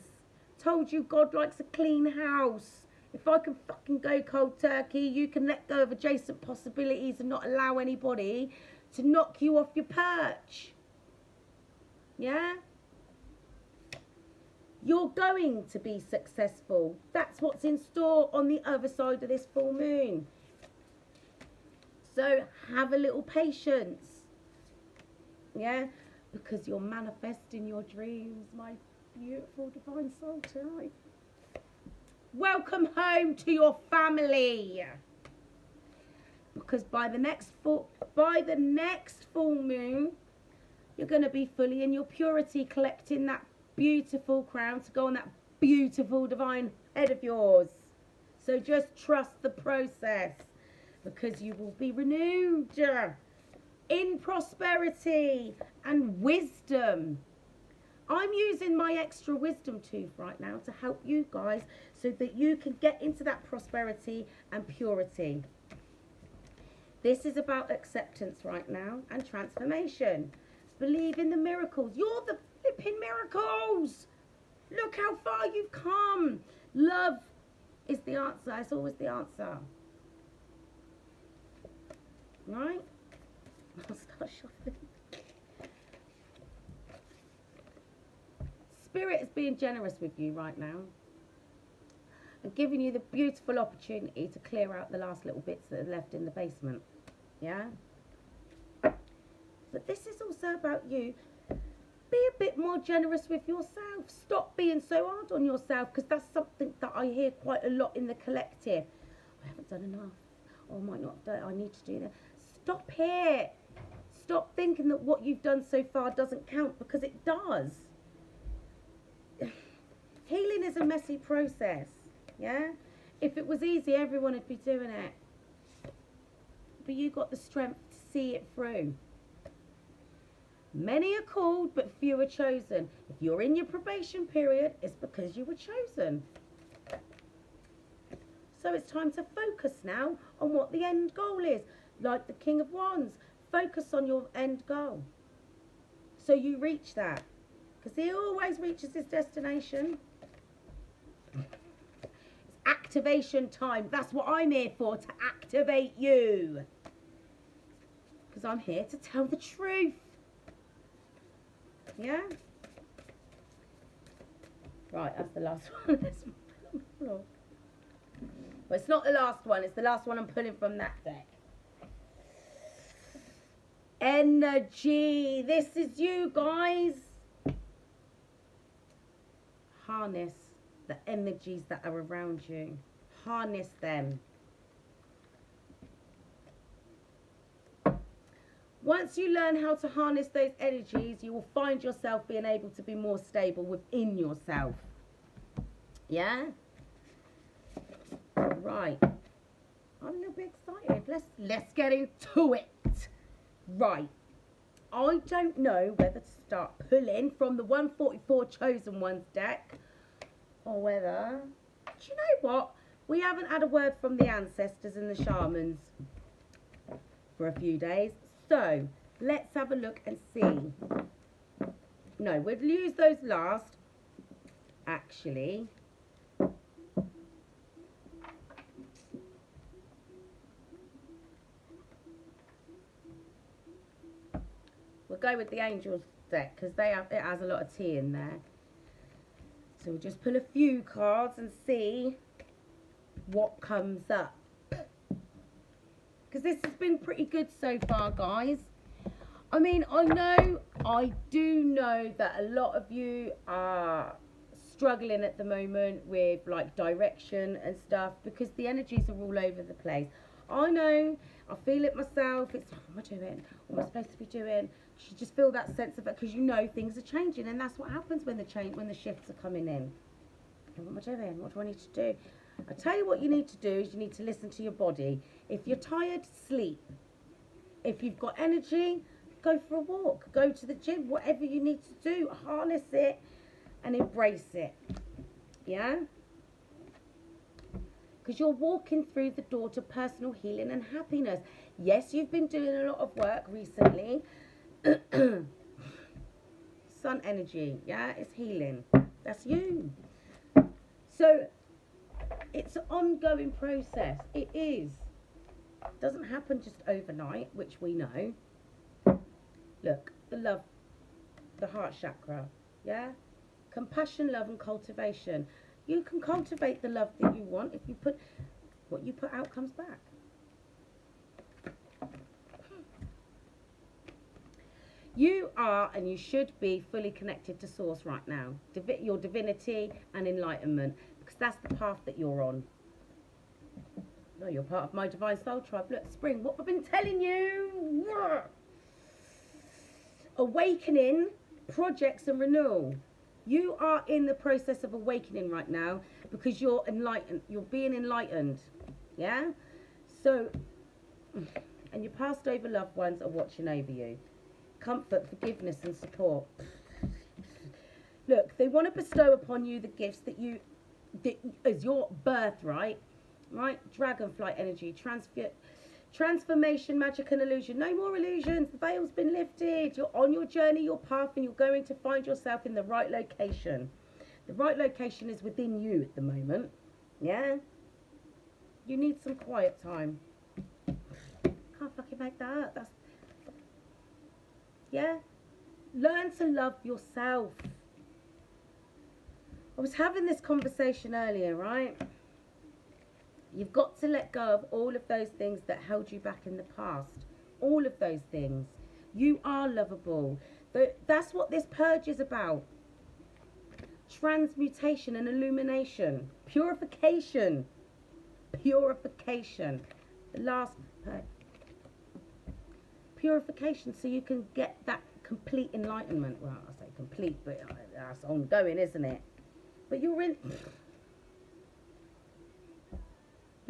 Told you God likes a clean house. If I can fucking go cold turkey, you can let go of adjacent possibilities and not allow anybody to knock you off your perch. Yeah? You're going to be successful. That's what's in store on the other side of this full moon. So have a little patience. Yeah? Because you're manifesting your dreams, my beautiful divine soul tonight. Welcome home to your family. Because by the next full moon, you're going to be fully in your purity, collecting that beautiful crown to go on that beautiful divine head of yours. So just trust the process, because you will be renewed in prosperity and wisdom. I'm using my extra wisdom tooth right now to help you guys so that you can get into that prosperity and purity. This is about acceptance right now and transformation. Believe in the miracles. You're the flipping miracles. Look how far you've come. Love is the answer. It's always the answer. Right? I'll start shopping. Spirit is being generous with you right now and giving you the beautiful opportunity to clear out the last little bits that are left in the basement. Yeah? But this is also about you. Be a bit more generous with yourself. Stop being so hard on yourself, because that's something that I hear quite a lot in the collective. I haven't done enough. Or I might not have done. I need to do that. Stop it. Stop thinking that what you've done so far doesn't count, because it does. Healing is a messy process, yeah? If it was easy, everyone would be doing it. But you got the strength to see it through. Many are called, but few are chosen. If you're in your probation period, it's because you were chosen. So it's time to focus now on what the end goal is. Like the King of Wands, focus on your end goal. So you reach that. Because he always reaches his destination. It's activation time. That's what I'm here for, to activate you. Because I'm here to tell the truth. Yeah? Right, that's the last one. Well, it's not the last one. It's the last one I'm pulling from that deck. Energy. This is you, guys. Harness the energies that are around you. Harness them. Once you learn how to harness those energies, you will find yourself being able to be more stable within yourself. Yeah? Right. I'm a little bit excited. Let's get into it. Right. I don't know whether to start pulling from the 144 Chosen Ones deck, or whether... Do you know what? We haven't had a word from the ancestors and the shamans for a few days. So, let's have a look and see. No, we'll use those last, actually. We'll go with the Angels deck, because it has a lot of tea in there. So we'll just pull a few cards and see what comes up. Because this has been pretty good so far, guys. I mean, I do know that a lot of you are struggling at the moment with like direction and stuff, because the energies are all over the place. I know, I feel it myself. It's, what am I doing? What am I supposed to be doing? You just feel that sense of it because you know things are changing, and that's what happens when the shifts are coming in. And what am I doing? What do I need to do? I tell you what you need to do is you need to listen to your body. If you're tired, sleep. If you've got energy, go for a walk, go to the gym, whatever you need to do, harness it and embrace it. Yeah? Because you're walking through the door to personal healing and happiness. Yes, you've been doing a lot of work recently. Sun energy, yeah, it's healing. That's you. So it's an ongoing process. It is. It doesn't happen just overnight, which we know. Look, the love, the heart chakra, yeah? Compassion, love and cultivation. You can cultivate the love that you want if you put, what you put out comes back. You are and you should be fully connected to Source right now. Your divinity and enlightenment. Because that's the path that you're on. No, you're part of my divine soul tribe. Look, Spring, what I've been telling you. Awakening, projects and renewal. You are in the process of awakening right now because you're enlightened. You're being enlightened. Yeah? So, and your past over loved ones are watching over you. Comfort, forgiveness and support. Look, they want to bestow upon you the gifts that is your birthright, right? Dragonflight energy, transformation, magic and illusion. No more illusions. The veil's been lifted. You're on your journey, your path, and you're going to find yourself in the right location. The right location is within you at the moment. Yeah? You need some quiet time. Can't fucking make that up. That's... Yeah? Learn to love yourself. I was having this conversation earlier, right? You've got to let go of all of those things that held you back in the past. All of those things. You are lovable. That's what this purge is about. Transmutation and illumination. Purification. Purification. The last purge. Purification so you can get that complete enlightenment. Well, I say complete, but that's ongoing, isn't it? But you're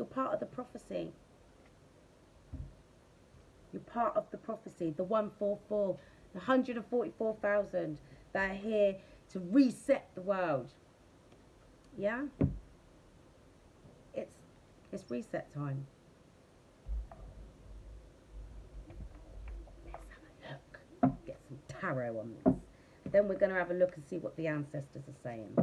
part of the prophecy. You're part of the prophecy. The 144, the 144,000 that are here to reset the world. Yeah? It's reset time. Let's have a look. Get some tarot on this. Then we're going to have a look and see what the ancestors are saying.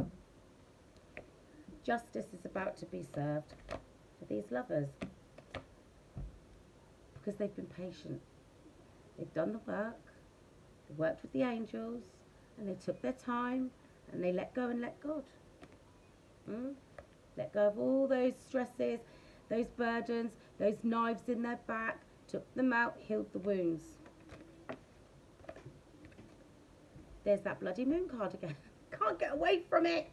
Justice is about to be served for these lovers because they've been patient. They've done the work. They worked with the angels and they took their time and they let go and let God. Let go of all those stresses, those burdens, those knives in their back, took them out, healed the wounds. There's that bloody moon card again. Can't get away from it.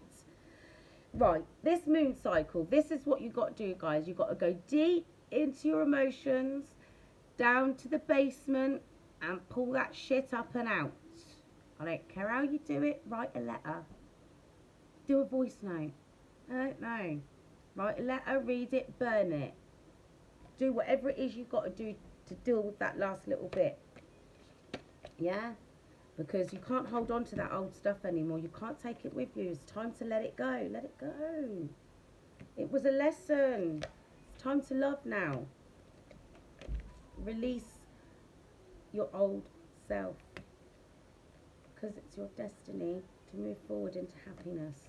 Right, this moon cycle, this is what you got to do, guys. You've got to go deep into your emotions, down to the basement, and pull that shit up and out. I don't care how you do it. Write a letter. Do a voice note. I don't know. Write a letter, read it, burn it. Do whatever it is you've got to do to deal with that last little bit. Yeah? Because you can't hold on to that old stuff anymore. You can't take it with you. It's time to let it go. Let it go. It was a lesson. It's time to love now. Release your old self. Because it's your destiny to move forward into happiness.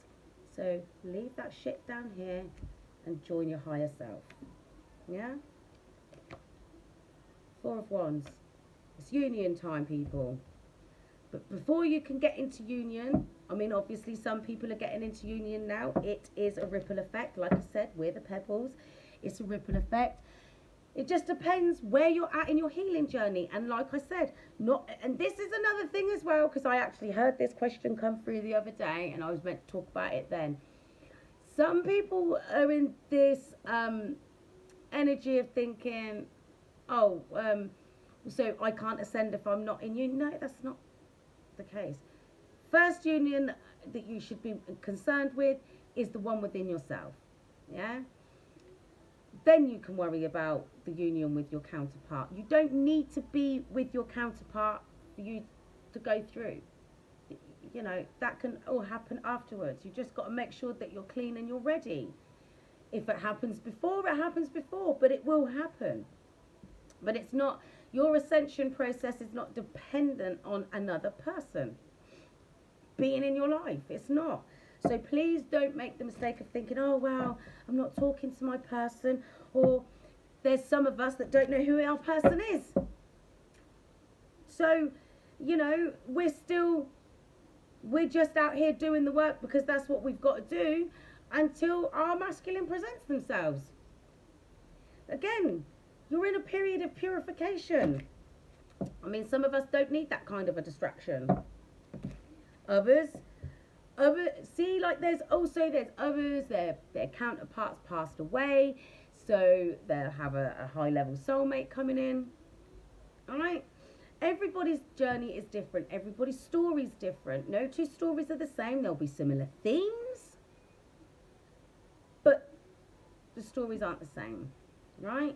So leave that shit down here and join your higher self. Yeah? Four of Wands. It's union time, people. But before you can get into union, I mean, obviously some people are getting into union now. It is a ripple effect. Like I said, we're the pebbles. It's a ripple effect. It just depends where you're at in your healing journey. And like I said, and this is another thing as well, because I actually heard this question come through the other day and I was meant to talk about it then. Some people are in this energy of thinking, oh, so I can't ascend if I'm not in union. No, that's not the case. First union that you should be concerned with is the one within yourself. Yeah? Then you can worry about the union with your counterpart. You don't need to be with your counterpart for you to go through. You know, that can all happen afterwards. You just got to make sure that you're clean and you're ready. If it happens before, it happens before, but it will happen. But it's not, your ascension process is not dependent on another person being in your life. It's not. So please don't make the mistake of thinking, oh, wow, I'm not talking to my person. Or there's some of us that don't know who our person is. So, you know, we're just out here doing the work because that's what we've got to do until our masculine presents themselves. Again, you're in a period of purification. I mean, some of us don't need that kind of a distraction. Others, see, like there's others, their counterparts passed away, so they'll have a high level soulmate coming in. All right? Everybody's journey is different. Everybody's story is different. No two stories are the same. There'll be similar themes, but the stories aren't the same, right?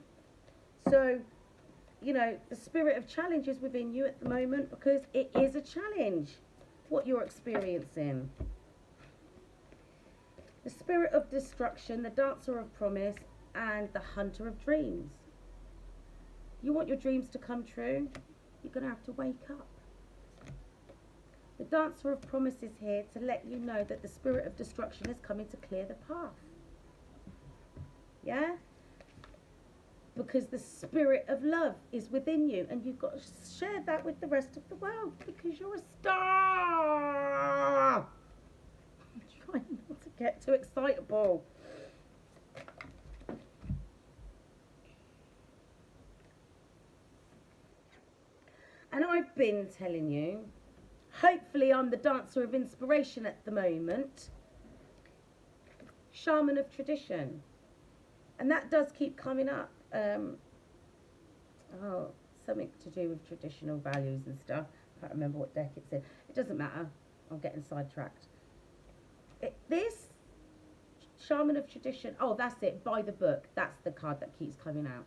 So, you know, the spirit of challenge is within you at the moment because it is a challenge what you're experiencing. The spirit of destruction, the dancer of promise, and the hunter of dreams. You want your dreams to come true? You're going to have to wake up. The dancer of promise is here to let you know that the spirit of destruction is coming to clear the path. Yeah? Because the spirit of love is within you, and you've got to share that with the rest of the world because you're a star. I'm trying not to get too excitable. And I've been telling you, hopefully I'm the dancer of inspiration at the moment, shaman of tradition, and that does keep coming up. Something to do with traditional values and stuff. I can't remember what deck it's in. It doesn't matter. I'm getting sidetracked. This shaman of tradition. Oh, that's it. By the book. That's the card that keeps coming out.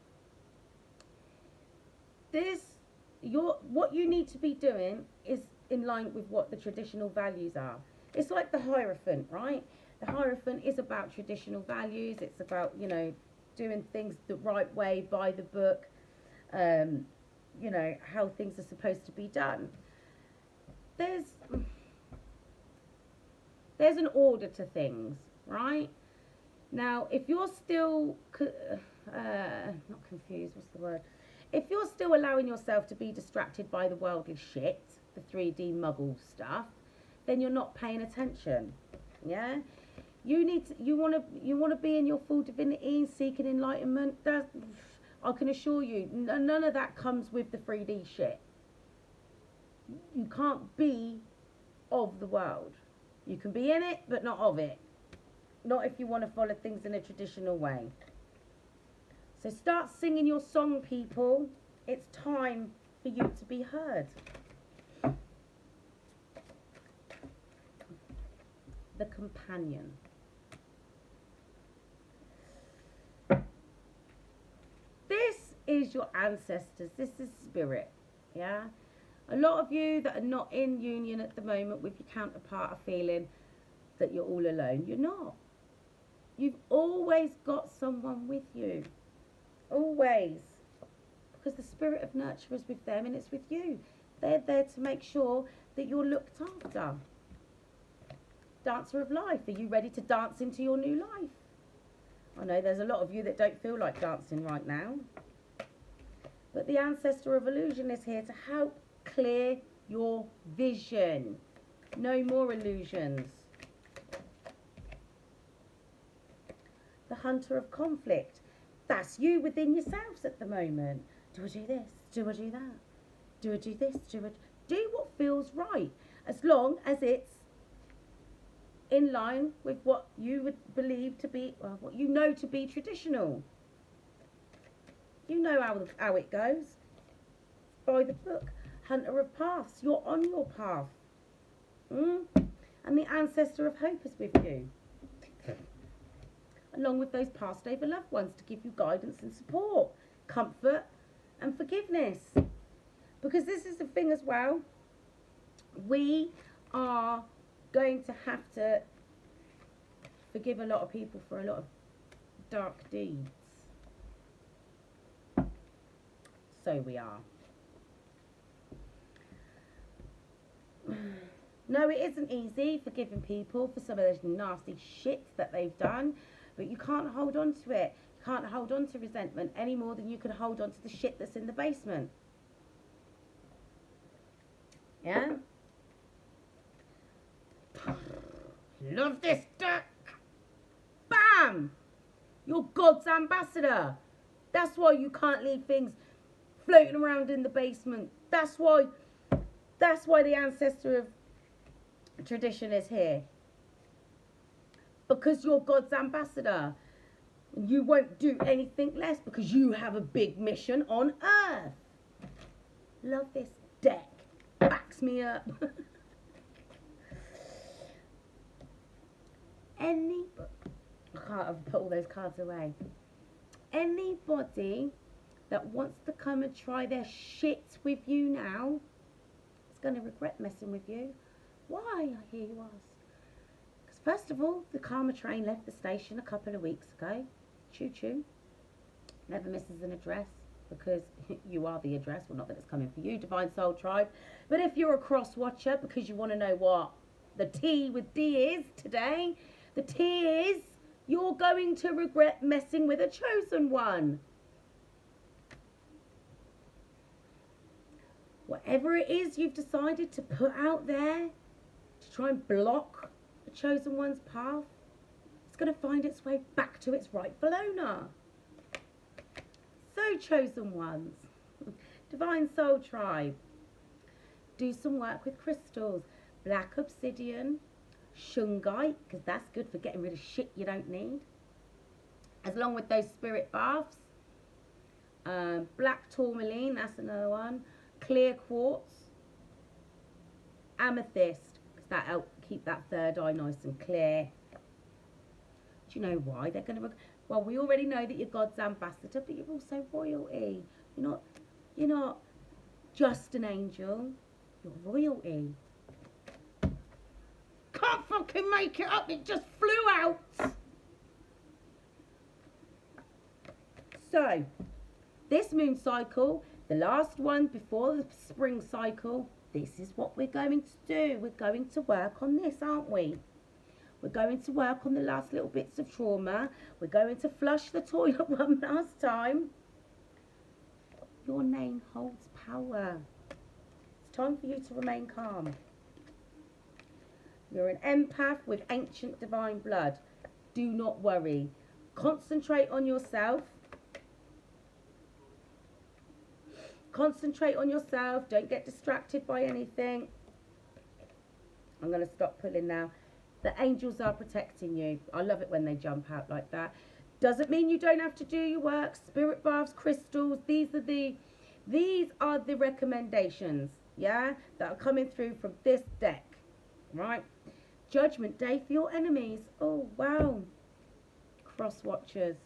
What you need to be doing is in line with what the traditional values are. It's like the Hierophant, right? The Hierophant is about traditional values. It's about, you know, doing things the right way, by the book, you know, how things are supposed to be done. There's an order to things, right? Now, if you're still, not confused, what's the word? If you're still allowing yourself to be distracted by the worldly shit, the 3D muggle stuff, then you're not paying attention, yeah? You want to be in your full divinity, seeking enlightenment. I can assure you, none of that comes with the 3D shit. You can't be of the world. You can be in it, but not of it. Not if you want to follow things in a traditional way. So start singing your song, people. It's time for you to be heard. The companion. This is your ancestors. This is spirit. Yeah? A lot of you that are not in union at the moment with your counterpart are feeling that you're all alone. You're not. You've always got someone with you. Always. Because the spirit of nurture is with them and it's with you. They're there to make sure that you're looked after. Dancer of life. Are you ready to dance into your new life? I know there's a lot of you that don't feel like dancing right now. But the ancestor of illusion is here to help clear your vision. No more illusions. The hunter of conflict. That's you within yourselves at the moment. Do I do this? Do I do that? Do I do this? Do what feels right, as long as it's in line with what you would believe to be, well, what you know to be traditional. You know how it goes. by the book. Hunter of paths. You're on your path. And the ancestor of hope is with you. Along with those passed over loved ones to give you guidance and support, comfort and forgiveness. Because this is the thing as well. We are going to have to forgive a lot of people for a lot of dark deeds. So we are. No, it isn't easy forgiving people for some of those nasty shit that they've done, but you can't hold on to it. You can't hold on to resentment any more than you can hold on to the shit that's in the basement. Yeah? Love this deck. Bam! You're God's ambassador. That's why you can't leave things floating around in the basement. That's why the ancestor of tradition is here. Because you're God's ambassador. You won't do anything less because you have a big mission on earth. Love this deck. Backs me up. I can't put all those cards away. Anybody that wants to come and try their shit with you now is going to regret messing with you. Why, I hear you ask? Because first of all, the karma train left the station a couple of weeks ago. Choo choo. Never misses an address because you are the address. Well, not that it's coming for you, Divine Soul Tribe. But if you're a cross watcher because you want to know what the T with D is today, the T is you're going to regret messing with a chosen one. Whatever it is you've decided to put out there to try and block the chosen one's path, it's going to find its way back to its rightful owner. So, chosen ones, Divine Soul Tribe, do some work with crystals. Black obsidian, shungite, because that's good for getting rid of shit you don't need. Along with those spirit baths. Black tourmaline, that's another one. Clear quartz. Amethyst, because that helps keep that third eye nice and clear. Do you know why they're going to... Well, we already know that you're God's ambassador, but you're also royalty. You're not just an angel. You're royalty. Can't fucking make it up. It just flew out. So, this moon cycle, the last one before the spring cycle, this is what we're going to do. We're going to work on this, aren't we? We're going to work on the last little bits of trauma. We're going to flush the toilet one last time. Your name holds power. It's time for you to remain calm. You're an empath with ancient divine blood. Do not worry. Concentrate on yourself. Concentrate on yourself. Don't get distracted by anything. I'm going to stop pulling now. The angels are protecting you. I love it when they jump out like that. Doesn't mean you don't have to do your work. Spirit baths, crystals. These are the recommendations, yeah, that are coming through from this deck, right? Judgment Day for your enemies. Oh, wow. Cross watchers.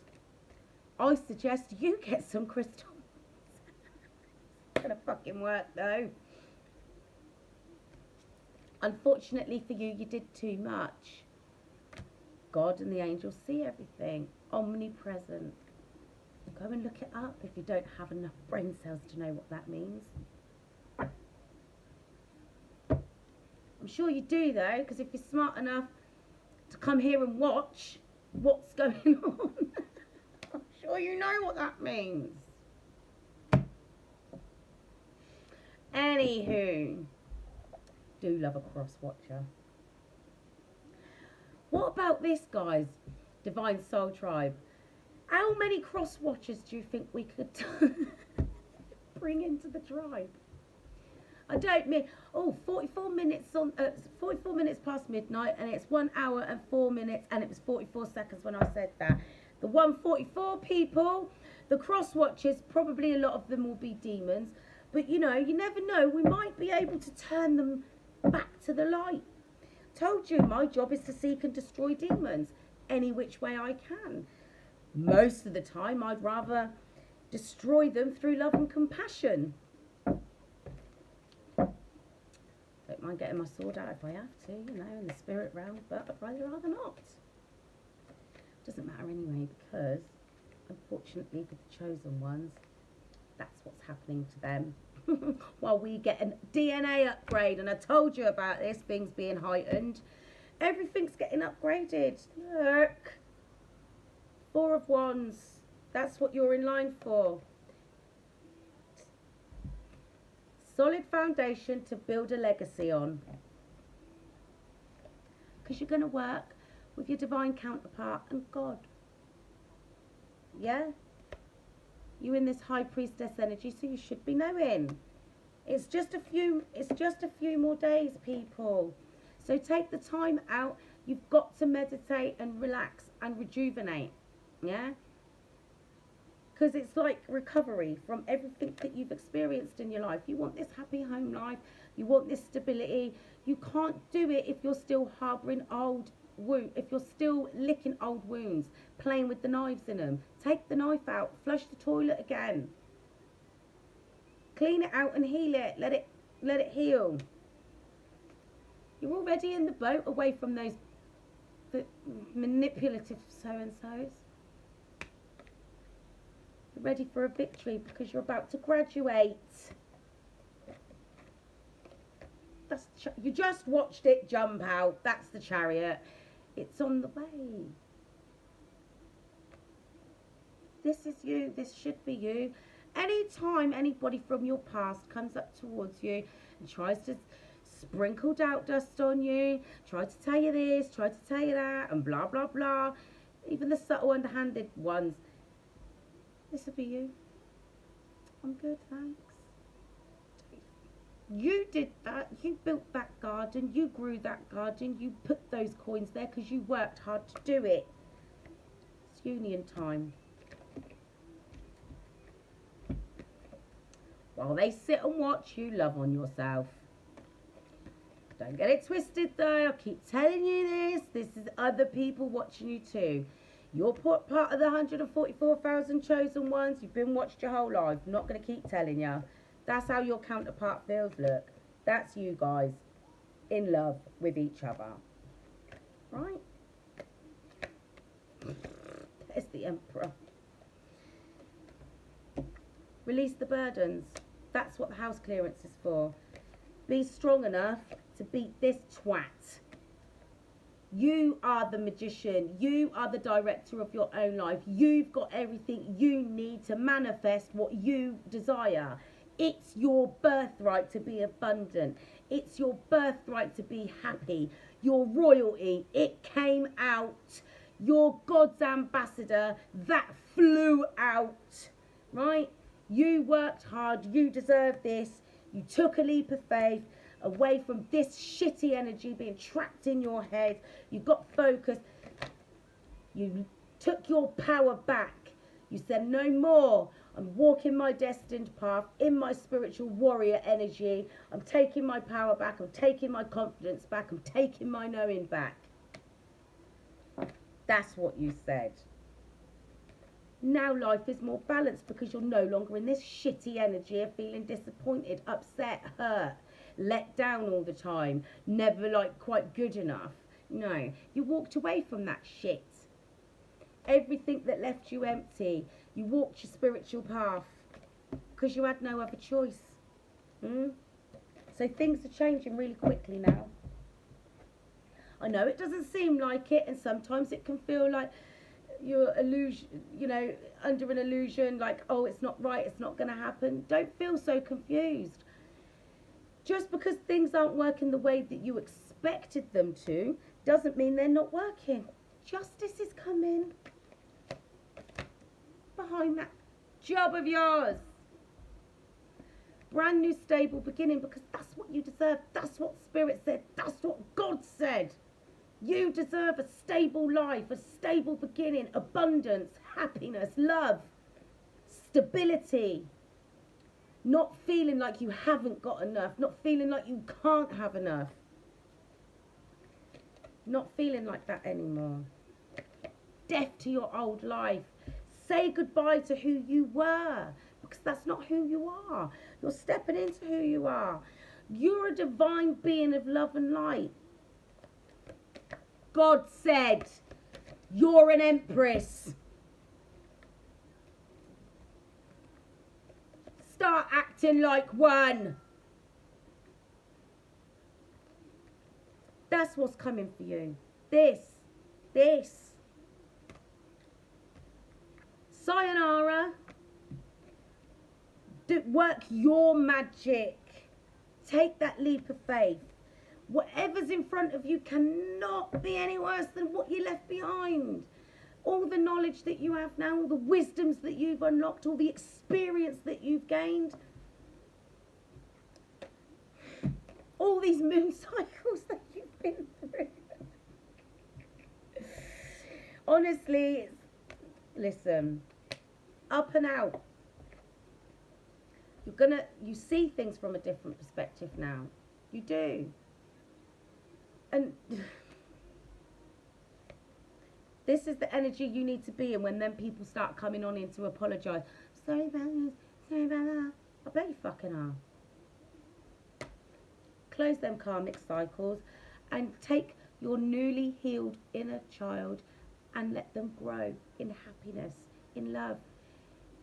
I suggest you get some crystals. It's gonna fucking work though. Unfortunately for you, you did too much. God and the angels see everything. Omnipresent. Go and look it up if you don't have enough brain cells to know what that means. I'm sure you do though, because if you're smart enough to come here and watch what's going on, I'm sure you know what that means. Anywho, do love a cross watcher. What about this, guys? Divine Soul Tribe. How many cross watchers do you think we could bring into the tribe? I don't mean, 44 minutes on, 44 minutes past midnight, and it's 1 hour and 4 minutes, and it was 44 seconds when I said that. The 144 people, the cross watchers, probably a lot of them will be demons, But you know, you never know. We might be able to turn them back to the light. Told you, my job is to seek and destroy demons any which way I can. Most of the time, I'd rather destroy them through love and compassion. Don't mind getting my sword out if I have to, you know, in the spirit realm, but I'd rather not. Doesn't matter anyway, because unfortunately for the chosen ones, that's what's happening to them. While we get a DNA upgrade, and I told you about this, things being heightened. Everything's getting upgraded. Look. 4 of Wands. That's what you're in line for. Solid foundation to build a legacy on. Because you're going to work with your divine counterpart and God. Yeah? You're in this high priestess energy, so you should be knowing. It's just a few more days, people. So take the time out. You've got to meditate and relax and rejuvenate. Yeah? Because it's like recovery from everything that you've experienced in your life. You want this happy home life. You want this stability. You can't do it if you're still harbouring old wounds, if you're still licking old wounds, playing with the knives in them. Take the knife out. Flush the toilet again. Clean it out and heal it. Let it heal. You're already in the boat away from those manipulative so-and-sos. Ready for a victory because you're about to graduate. You just watched it jump out. That's the Chariot. It's on the way. This is you. This should be you. Anytime anybody from your past comes up towards you and tries to sprinkle doubt dust on you, try to tell you this, try to tell you that, and blah, blah, blah, even the subtle underhanded ones, this will be you. I'm good, thanks. You did that. You built that garden. You grew that garden. You put those coins there because you worked hard to do it. It's union time. While they sit and watch you love on yourself. Don't get it twisted though. I keep telling you this. This is other people watching you too. You're part of the 144,000 chosen ones. You've been watched your whole life. I'm not going to keep telling you. That's how your counterpart feels. Look, that's you guys in love with each other. Right? There's the Emperor. Release the burdens. That's what the house clearance is for. Be strong enough to beat this twat. You are the magician. You are the director of your own life. You've got everything you need to manifest what you desire. It's your birthright to be abundant. It's your birthright to be happy. Your royalty, it came out. You're God's ambassador. That flew out. Right? You worked hard. You deserve this. You took a leap of faith away from this shitty energy being trapped in your head. You got focused. You took your power back. You said, no more. I'm walking my destined path in my spiritual warrior energy. I'm taking my power back. I'm taking my confidence back. I'm taking my knowing back. That's what you said. Now life is more balanced because you're no longer in this shitty energy of feeling disappointed, upset, hurt, let down all the time, never like quite good enough. No, you walked away from that shit. Everything that left you empty, you walked your spiritual path because you had no other choice. So things are changing really quickly now. I know it doesn't seem like it, and sometimes it can feel like you're under an illusion, like, oh, it's not right, it's not going to happen. Don't feel so confused. Just because things aren't working the way that you expected them to doesn't mean they're not working. Justice is coming behind that job of yours. Brand new stable beginning, because that's what you deserve. That's what Spirit said. That's what God said. You deserve a stable life, a stable beginning, abundance, happiness, love, stability. Not feeling like you haven't got enough. Not feeling like you can't have enough. Not feeling like that anymore. Deaf to your old life. Say goodbye to who you were, because that's not who you are. You're stepping into who you are. You're a divine being of love and light. God said, you're an empress. Start acting like one. That's what's coming for you. This. Sayonara. Work your magic. Take that leap of faith. Whatever's in front of you cannot be any worse than what you left behind. All the knowledge that you have now, all the wisdoms that you've unlocked, all the experience that you've gained, all these moon cycles that you've been through. Honestly, listen, up and out. You see things from a different perspective now. You do. And this is the energy you need to be in when then people start coming on in to apologise. Sorry about this, sorry about that. I bet you fucking are. Close them karmic cycles and take your newly healed inner child and let them grow in happiness, in love,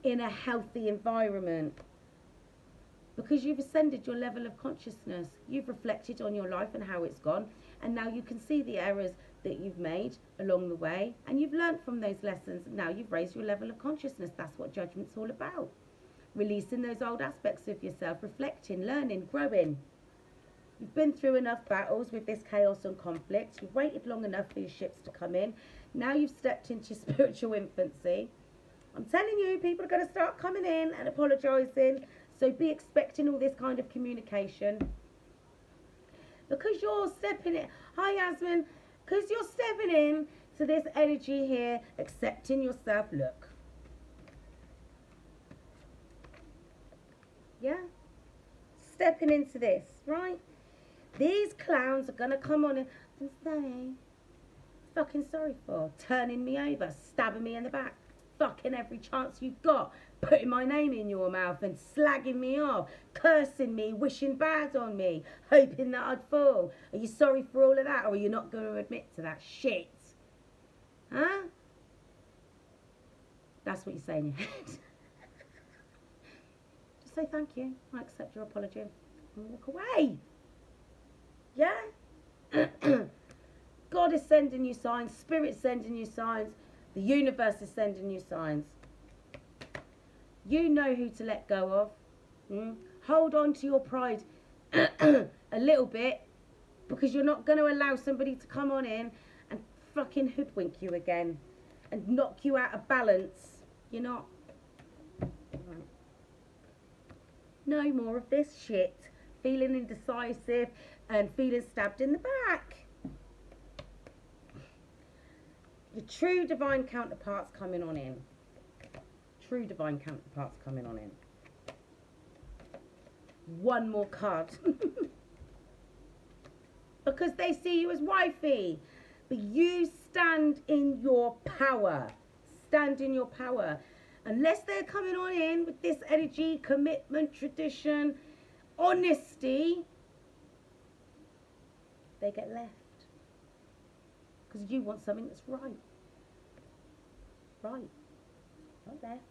in a healthy environment. Because you've ascended your level of consciousness. You've reflected on your life and how it's gone. And now you can see the errors that you've made along the way. And you've learnt from those lessons. Now you've raised your level of consciousness. That's what judgment's all about. Releasing those old aspects of yourself. Reflecting, learning, growing. You've been through enough battles with this chaos and conflict. You've waited long enough for your ships to come in. Now you've stepped into spiritual infancy. I'm telling you, people are going to start coming in and apologising. So be expecting all this kind of communication. Because you're stepping in. Hi, Yasmin. Because you're stepping in to this energy here, accepting yourself. Look. Yeah? Stepping into this, right? These clowns are going to come on and, I'm sorry. Fucking sorry for turning me over, stabbing me in the back. Fucking every chance you've got, putting my name in your mouth and slagging me off, cursing me, wishing bad on me, hoping that I'd fall. Are you sorry for all of that, or are you not going to admit to that shit? Huh? That's what you say in your head. Just say thank you. I accept your apology and walk away. Yeah? God is sending you signs. Spirit's sending you signs. The universe is sending you signs. You know who to let go of. Hold on to your pride a little bit, because you're not going to allow somebody to come on in and fucking hoodwink you again and knock you out of balance. You're not. Right. No more of this shit. Feeling indecisive and feeling stabbed in the back. Your true divine counterparts coming on in. True divine counterparts coming on in. One more card. Because they see you as wifey. But you stand in your power. Stand in your power. Unless they're coming on in with this energy, commitment, tradition, honesty, they get left. Because you want something that's right. Right. Not left.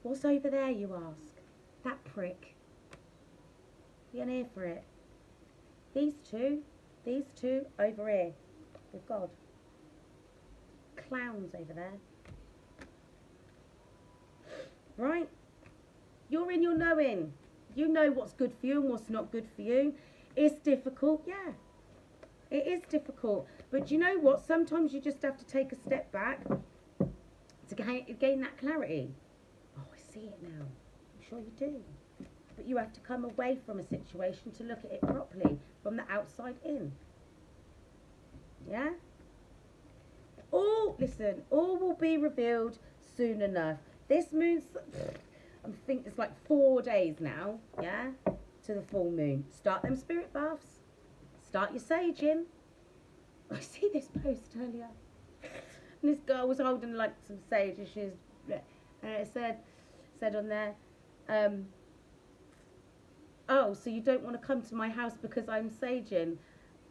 What's over there, you ask? That prick. You ain't here for it. These two over here with God. Clowns over there. Right? You're in your knowing. You know what's good for you and what's not good for you. It's difficult, yeah. It is difficult. But you know what? Sometimes you just have to take a step back to gain that clarity. Oh, I see it now. I'm sure you do. But you have to come away from a situation to look at it properly, from the outside in. Yeah? Listen, all will be revealed soon enough. This moon's... I think it's like 4 days now, yeah, to the full moon. Start them spirit baths. Start your saging. I see this post earlier. And this girl was holding like some sage, and she's, and it said on there, oh, so you don't want to come to my house because I'm saging?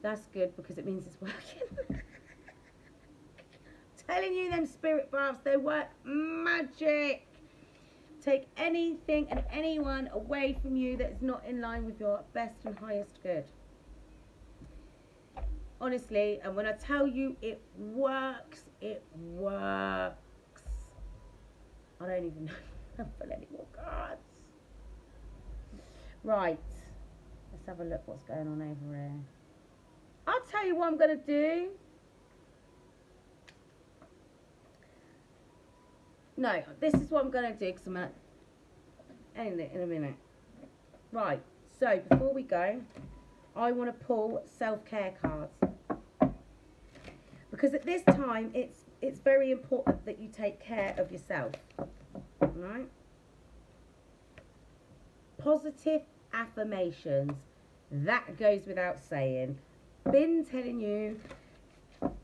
That's good, because it means it's working. Telling you, them spirit baths, they work magic. Take anything and anyone away from you that is not in line with your best and highest good. Honestly, and when I tell you it works, it works. I don't even know if I pull any more cards. Right, let's have a look what's going on over here. I'll tell you what I'm going to do. No, this is what I'm going to do, because I'm going to end it in a minute. Right, so before we go, I want to pull self-care cards. Because at this time, it's very important that you take care of yourself. Right? Positive affirmations. That goes without saying. Been telling you,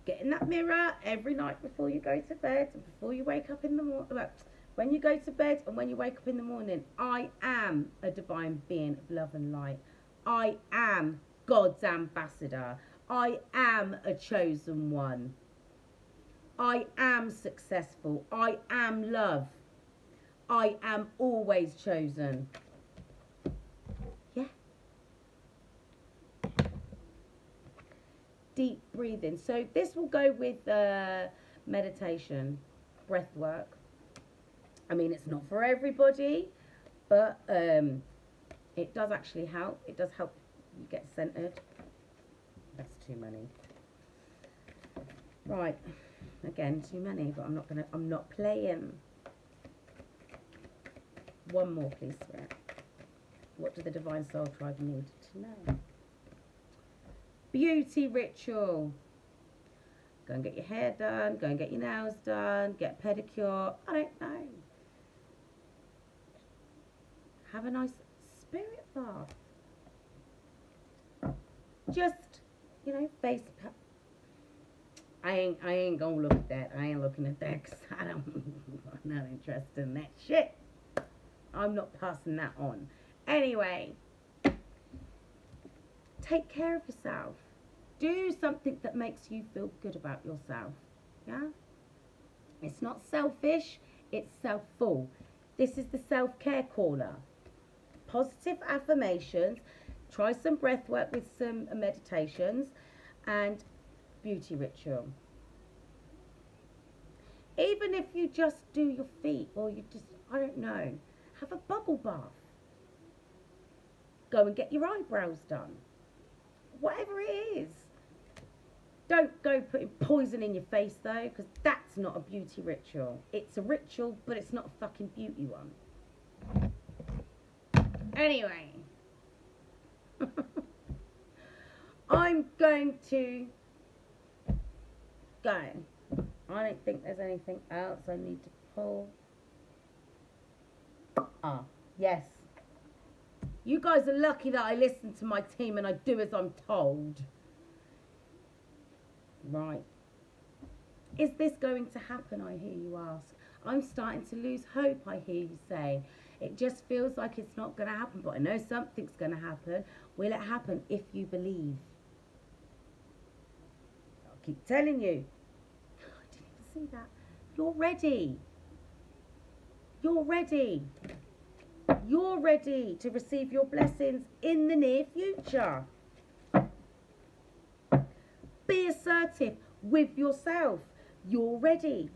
get in that mirror every night before you go to bed and before you wake up in the morning. Well, when you go to bed and when you wake up in the morning, I am a divine being of love and light. I am God's ambassador. I am a chosen one. I am successful. I am love. I am always chosen. Yeah. Deep breathing. So this will go with meditation, breath work. I mean, it's not for everybody, but it does actually help. It does help you get centered. That's too many. Right, again, too many, but I'm not playing. One more, please, Spirit. What do the Divine Soul Tribe need to know? Beauty ritual. Go and get your hair done, go and get your nails done, get a pedicure, I don't know. Have a nice spirit bath. Just, you know, face pat. I ain't gonna look at that. I ain't looking at that, because I'm not interested in that shit. I'm not passing that on. Anyway, take care of yourself. Do something that makes you feel good about yourself. Yeah? It's not selfish, it's self-full. This is the self-care caller. Positive affirmations. Try some breath work with some meditations, and beauty ritual. Even if you just do your feet, or you just, I don't know, have a bubble bath. Go and get your eyebrows done. Whatever it is. Don't go putting poison in your face though, because that's not a beauty ritual. It's a ritual, but it's not a fucking beauty one. Anyway. I'm going to go. I don't think there's anything else I need to pull. Ah, yes. You guys are lucky that I listen to my team and I do as I'm told. Right. Is this going to happen, I hear you ask? I'm starting to lose hope, I hear you say. It just feels like it's not going to happen, but I know something's going to happen. Will it happen if you believe? I'll keep telling you. I didn't even see that. You're ready. You're ready. You're ready to receive your blessings in the near future. Be assertive with yourself. You're ready.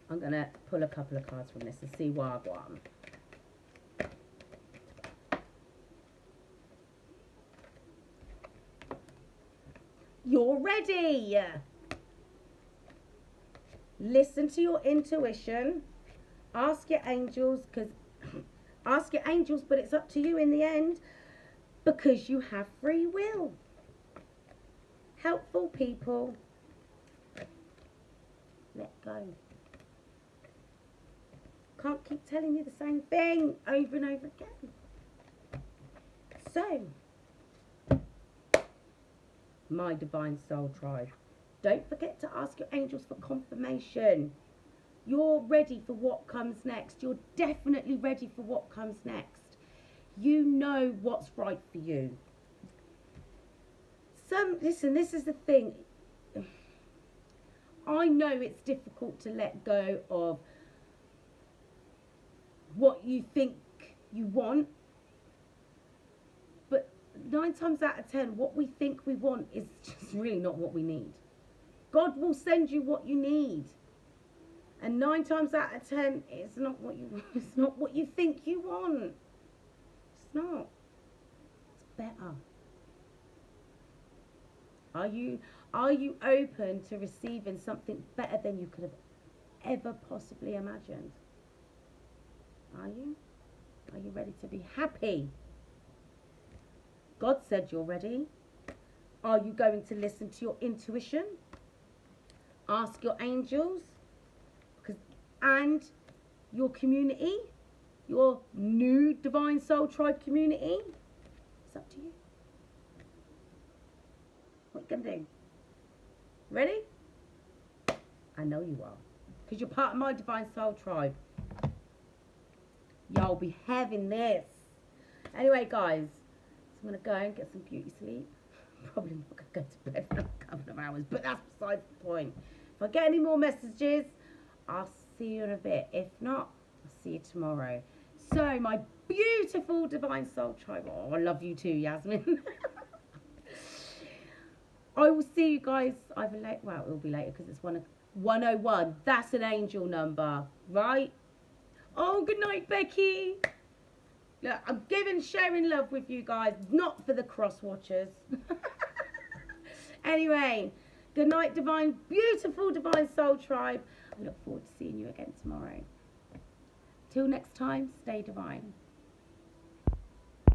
I'm going to pull a couple of cards from this and see why I want. You're ready. Listen to your intuition. Ask your angels, but it's up to you in the end, because you have free will. Helpful people. let go. Can't keep telling you the same thing over and over again. So, my divine soul tribe, don't forget to ask your angels for confirmation. You're ready for what comes next. You're definitely ready for what comes next. You know what's right for you. Listen, this is the thing. I know it's difficult to let go of what you think you want, but 9 times out of 10, what we think we want is just really not what we need. God will send you what you need, and 9 times out of 10, it's not what you think you want. It's not. It's better. Are you open to receiving something better than you could have ever possibly imagined? Are you? Are you ready to be happy? God said you're ready. Are you going to listen to your intuition? Ask your angels and your community, your new Divine Soul Tribe community. It's up to you. What are you going to do? Ready? I know you are, because you're part of my Divine Soul Tribe. Y'all be having this. Anyway, guys, so I'm going to go and get some beauty sleep. Probably not going to go to bed for a couple of hours, but that's besides the point. If I get any more messages, I'll see you in a bit. If not, I'll see you tomorrow. So, my beautiful Divine Soul Tribe. Oh, I love you too, Yasmin. I will see you guys either late. Well, it'll be later because it's 101. That's an angel number, right? Oh, good night, Becky. Look, I'm sharing love with you guys, not for the cross watchers. Anyway, good night, beautiful Divine Soul Tribe. I look forward to seeing you again tomorrow. Till next time, stay divine.